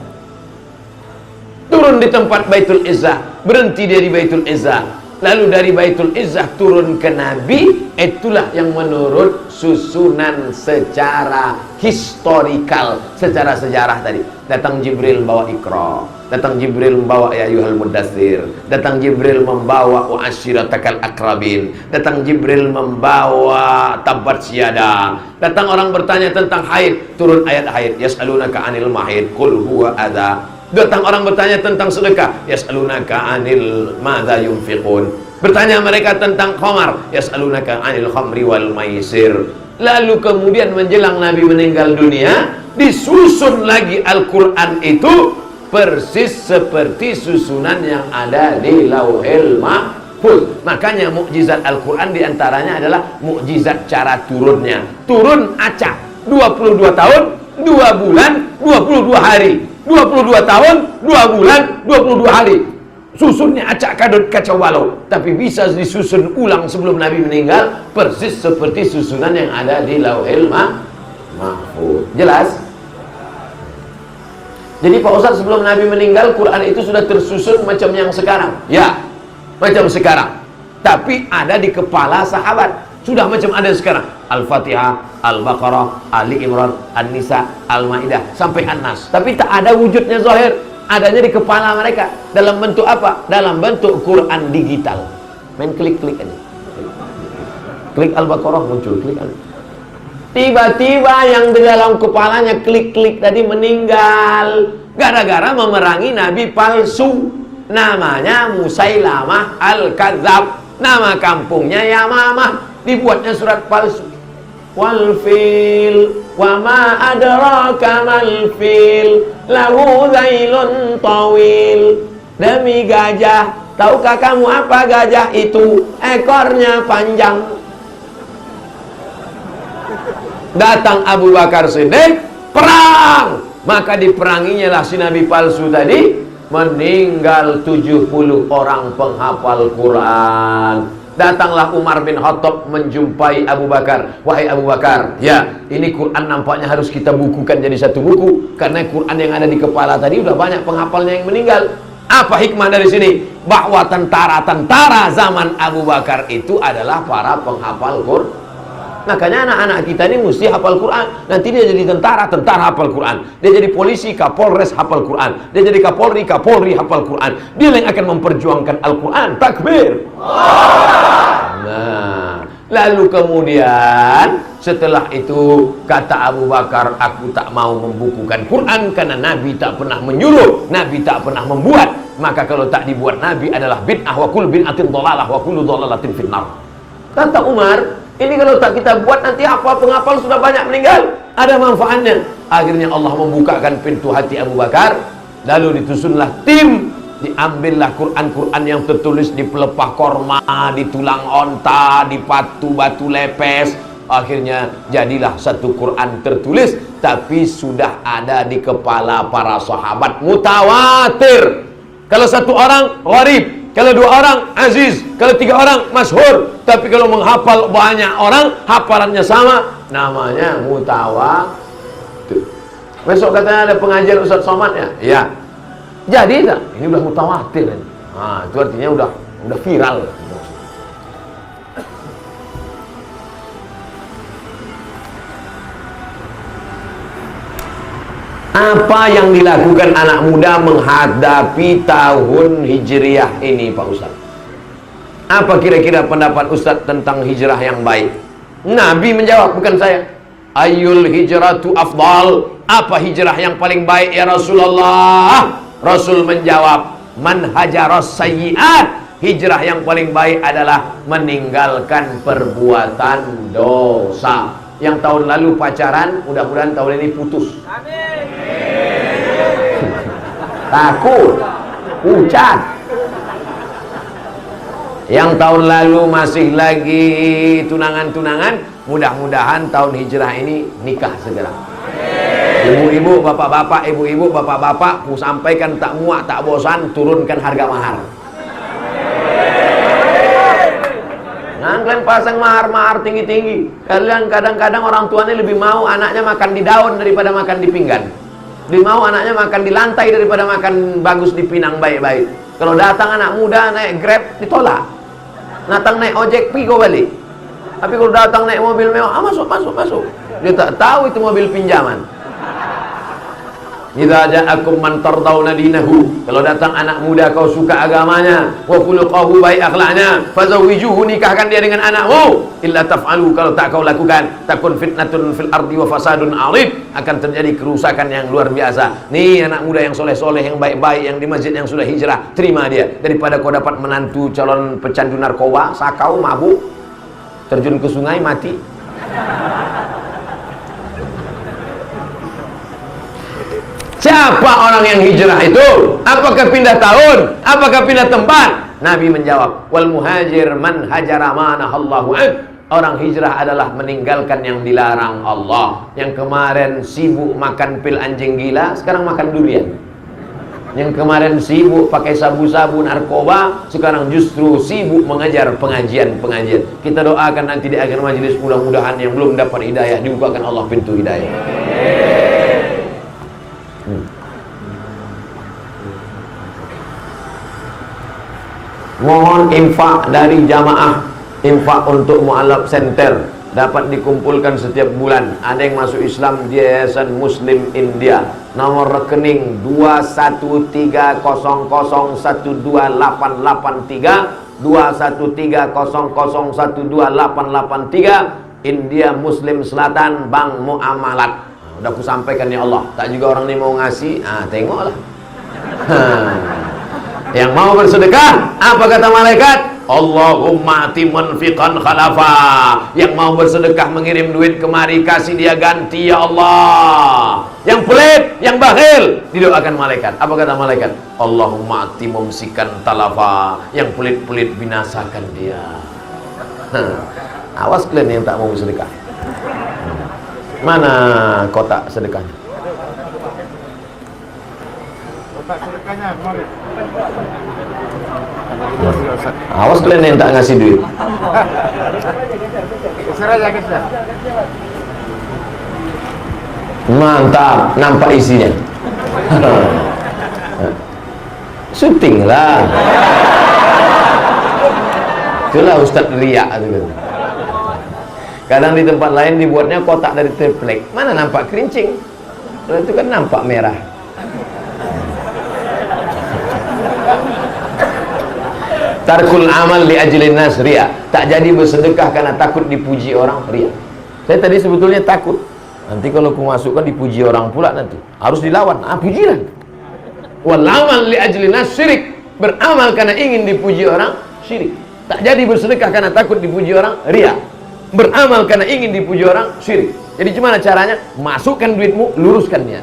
Turun di tempat Baitul Izzah, berhenti dia di Baitul Izzah. Lalu dari Baitul Izzah turun ke Nabi. Itulah yang menurut susunan secara historikal, secara sejarah tadi. Datang Jibril membawa Iqra, datang Jibril membawa ya ayyuhal mudaththir, datang Jibril membawa wa asyiratakal aqrabin, datang Jibril membawa tabbat yada. Datang orang bertanya tentang haid, turun ayat haid, yas'alunaka 'anil mahid qul huwa adza. Datang orang bertanya tentang sedekah, yas'alunaka 'anil madza yunfiqun. Bertanya mereka tentang khamar, yas'alunaka 'anil khamri wal maisir. Lalu kemudian menjelang Nabi meninggal dunia, disusun lagi Al-Quran itu persis seperti susunan yang ada di Lauhil Mahfuz. Makanya mukjizat Al-Quran diantaranya adalah mukjizat cara turunnya. Turun acak 22 tahun 2 bulan 22 hari, 22 tahun 2 bulan 22 hari. Susunnya acak kadut kacau balau, tapi bisa disusun ulang sebelum Nabi meninggal persis seperti susunan yang ada di Lauhil Mahfuz. Jelas? Jadi Pak Ustaz, sebelum Nabi meninggal Quran itu sudah tersusun macam yang sekarang? Ya, macam sekarang. Tapi ada di kepala sahabat. Sudah macam ada sekarang. Al-Fatihah, Al-Baqarah, Ali Imran, An-Nisa, Al-Maidah, sampai An-Nas. Tapi tak ada wujudnya zahir. Adanya di kepala mereka. Dalam bentuk apa? Dalam bentuk Quran digital. Main klik-klik aja. Klik Al-Baqarah muncul, klik aja. Tiba-tiba yang di dalam kepalanya klik-klik tadi meninggal gara-gara memerangi nabi palsu. Namanya Musailamah Al-Kadzab. Nama kampungnya Yamamah. Dibuatnya surat palsu. Wal fil wa ma adraka mal fil lahu zailun tawil. Demi gajah, tahukah kamu apa gajah itu? Ekornya panjang. Datang Abu Bakar Siddiq, perang. Maka diperanginya lah si nabi palsu tadi. Meninggal 70 orang penghafal Quran. Datanglah Umar bin Khattab menjumpai Abu Bakar. Wahai Abu Bakar, ya ini Quran nampaknya harus kita bukukan jadi satu buku. Karena Quran yang ada di kepala tadi udah banyak penghafalnya yang meninggal. Apa hikmah dari sini? Bahwa tentara-tentara zaman Abu Bakar itu adalah para penghafal Quran. Makanya anak-anak kita ini mesti hafal Quran. Nanti dia jadi tentara, tentara hafal Quran. Dia jadi polisi, kapolres hafal Quran. Dia jadi kapolri, kapolri hafal Quran. Dia yang akan memperjuangkan Al-Quran. Takbir. Nah, lalu kemudian setelah itu kata Abu Bakar, aku tak mau membukukan Quran karena Nabi tak pernah menyuruh, Nabi tak pernah membuat. Maka kalau tak dibuat Nabi adalah bid'ah, wa kullu bid'atin dhalalah wa kullu dhalalatin finnar. Kata Umar, ini kalau tak kita buat nanti apa penghafal sudah banyak meninggal, ada manfaatnya. Akhirnya Allah membukakan pintu hati Abu Bakar. Lalu disusunlah tim Diambillah Quran-Quran yang tertulis di pelepah korma, di tulang onta, di batu lepes. Akhirnya jadilah satu Quran tertulis, tapi sudah ada di kepala para sahabat, mutawatir. Kalau satu orang gharib, kalau dua orang aziz, kalau tiga orang masyhur. Tapi kalau menghafal banyak orang, hafalannya sama, namanya mutawatir. Besok katanya ada pengajian Ustaz Somad ya? Iya. Jadi tak? Ini udah mutawatir. Nah, itu artinya udah viral. Apa yang dilakukan anak muda menghadapi tahun hijriah ini, Pak Ustaz? Apa kira-kira pendapat Ustaz tentang hijrah yang baik? Nabi menjawab, bukan saya. Ayyul hijratu afdal? Apa hijrah yang paling baik ya Rasulullah? Rasul menjawab, man hajaras sayyi'at. Hijrah yang paling baik adalah meninggalkan perbuatan dosa. Yang tahun lalu pacaran, mudah-mudahan tahun ini putus. Amin. Takut, hujan. Yang tahun lalu masih lagi tunangan-tunangan, mudah-mudahan tahun hijrah ini nikah segera. Ibu-ibu, bapak-bapak, ibu-ibu, bapak-bapak, ku sampaikan tak muak, tak bosan, turunkan harga mahar. Nah, kalian pasang mahar tinggi-tinggi. Kalian kadang-kadang orang tuanya lebih mau anaknya makan di daun daripada makan di pinggan. Lebih mau anaknya makan di lantai daripada makan bagus di pinang baik-baik. Kalau datang anak muda naik Grab, ditolak. Datang naik ojek, pergi kau balik. Tapi kalau datang naik mobil mewah, masuk. Dia tak tahu itu mobil pinjaman. Idza ja'akum man tardawna dinahu, kalau datang anak muda kau suka agamanya, wa khuluquhu, baik akhlaknya, fazawwijuhu, nikahkan dia dengan anakmu. Illa taf'alu, kalau tak kau lakukan, takun fitnatun fil ardi wa fasadun 'arid, akan terjadi kerusakan yang luar biasa. Nih anak muda yang soleh-soleh, yang baik-baik, yang di masjid, yang sudah hijrah, terima dia, daripada kau dapat menantu calon pecandu narkoba, sakau, mabuk, terjun ke sungai, mati. Siapa orang yang hijrah itu? Apakah pindah tahun? Apakah pindah tempat? Nabi menjawab, wal muhajir man hajara ma nahallahu an. Orang hijrah adalah meninggalkan yang dilarang Allah. Yang kemarin sibuk makan pil anjing gila, sekarang makan durian. Yang kemarin sibuk pakai sabu-sabu narkoba, sekarang justru sibuk mengajar pengajian-pengajian. Kita doakan nanti di akhir majelis, mudah-mudahan yang belum dapat hidayah dibukakan Allah pintu hidayah. Mohon infak dari jamaah, infak untuk mu'alaf center dapat dikumpulkan setiap bulan. Ada yang masuk Islam di Yayasan Muslim India. Nomor rekening 21300128883, 21300128883, India Muslim Selatan, Bank Muamalat. Udah aku sampaikan ya Allah. Tak juga orang ini mau ngasih, tengoklah. Yang mau bersedekah, apa kata malaikat? Allahumma ati munfiqan khalafa. Yang mau bersedekah mengirim duit kemari, kasih dia ganti ya Allah. Yang pelit, yang bakhil, didoakan malaikat. Apa kata malaikat? Allahumma ati mumsikan talafa. Yang pelit-pelit binasakan dia. Awas kalian yang tak mau bersedekah. Mana kotak sedekahnya? Kotak sedekahnya kemarin. Awas kalian yang tak ngasih duit. Mantap, nampak isinya. Syuting lah. Itulah Ustaz riak itu. Kadang di tempat lain dibuatnya kotak dari triplek. Mana nampak kerincing? Kalau itu kan nampak merah. Tarkul amal li ajlin nas riya. Tak jadi bersedekah karena takut dipuji orang, riya. Saya tadi sebetulnya takut. Nanti kalau aku masukkan dipuji orang pula nanti. Harus dilawan. Pujilah. Wal amal li ajlin nas syirik. Beramal karena ingin dipuji orang, syirik. Tak jadi bersedekah karena takut dipuji orang, riya. Beramal karena ingin dipuji orang, syirik. Jadi gimana caranya? Masukkan duitmu, luruskan niat.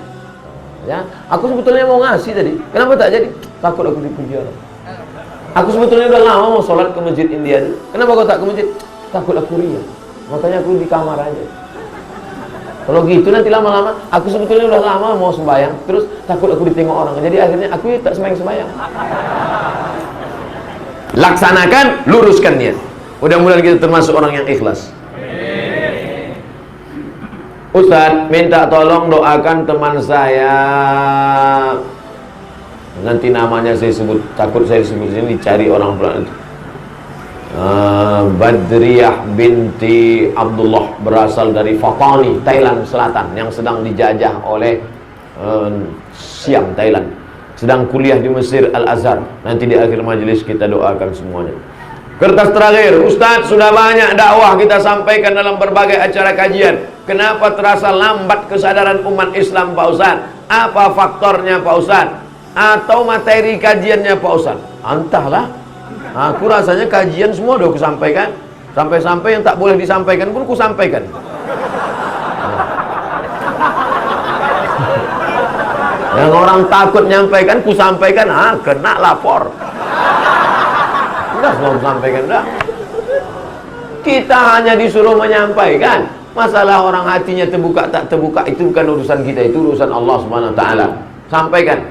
Ya, aku sebetulnya mau ngasih tadi. Kenapa tak jadi? Takut aku dipuji orang. Aku sebetulnya udah lama mau sholat ke masjid India itu. Kenapa kau tak ke masjid? Takut aku riya. Makanya aku di kamar aja. Kalau gitu nanti lama-lama, aku sebetulnya udah lama mau sembahyang, terus takut aku ditengok orang. Jadi akhirnya aku tak sembahyang. Laksanakan, luruskan niat. Mudah-mudahan kita termasuk orang yang ikhlas. Ustaz, minta tolong doakan teman saya. Nanti namanya saya sebut, takut saya sebut sini dicari orang pulang itu. Badriyah binti Abdullah, berasal dari Fatani, Thailand Selatan, yang sedang dijajah oleh Siam, Thailand. Sedang kuliah di Mesir Al-Azhar. Nanti di akhir majelis kita doakan semuanya. Kertas terakhir, Ustadz, sudah banyak dakwah kita sampaikan dalam berbagai acara kajian. Kenapa terasa lambat kesadaran umat Islam, Pak Ustadz? Apa faktornya, Pak Ustadz? Atau materi kajiannya, Pak Ustadz? Entahlah. Aku rasanya kajian semua udah aku sampaikan. Sampai-sampai yang tak boleh disampaikan pun aku sampaikan. Yang orang takut nyampaikan, ku sampaikan, kena lapor. Udah semua sampaikan dah. Kita hanya disuruh menyampaikan. Masalah orang hatinya terbuka tak terbuka itu bukan urusan kita, itu urusan Allah Subhanahu wa taala. Sampaikan.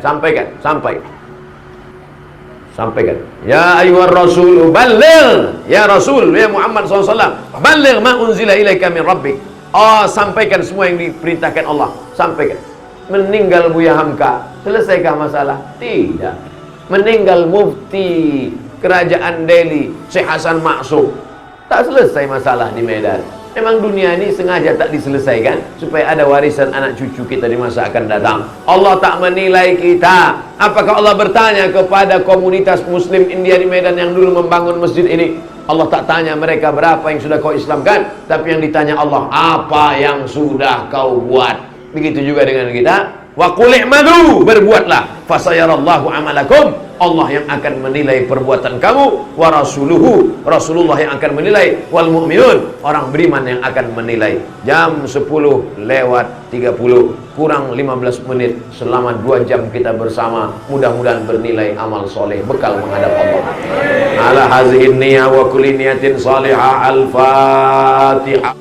Ya ayyuhar rasul balligh. Ya Rasul, ya Muhammad SAW, balligh ma unzila ilaika min rabbik. Sampaikan semua yang diperintahkan Allah. Sampaikan. Meninggal Buya Hamka, selesaikah masalah? Tidak. Meninggal mufti Kerajaan Delhi, Syekh Hasan Maksum, tak selesai masalah di Medan. Memang dunia ini sengaja tak diselesaikan supaya ada warisan anak cucu kita di masa akan datang. Allah tak menilai kita. Apakah Allah bertanya kepada komunitas muslim India di Medan yang dulu membangun masjid ini? Allah tak tanya mereka berapa yang sudah kau islamkan, tapi yang ditanya Allah, apa yang sudah kau buat? Begitu juga dengan kita. Wa qul i'malu, berbuatlah, fasayarallahu amalakum. Allah yang akan menilai perbuatan kamu, wa rasuluhu, Rasulullah yang akan menilai, wal mu'minun, orang beriman yang akan menilai. Jam 10 lewat 30 kurang 15 menit, selama 2 jam kita bersama, mudah-mudahan bernilai amal soleh, bekal menghadap Allah. Ala hazihin niyah wa kulli niyatin salihah. Al-Fatihah.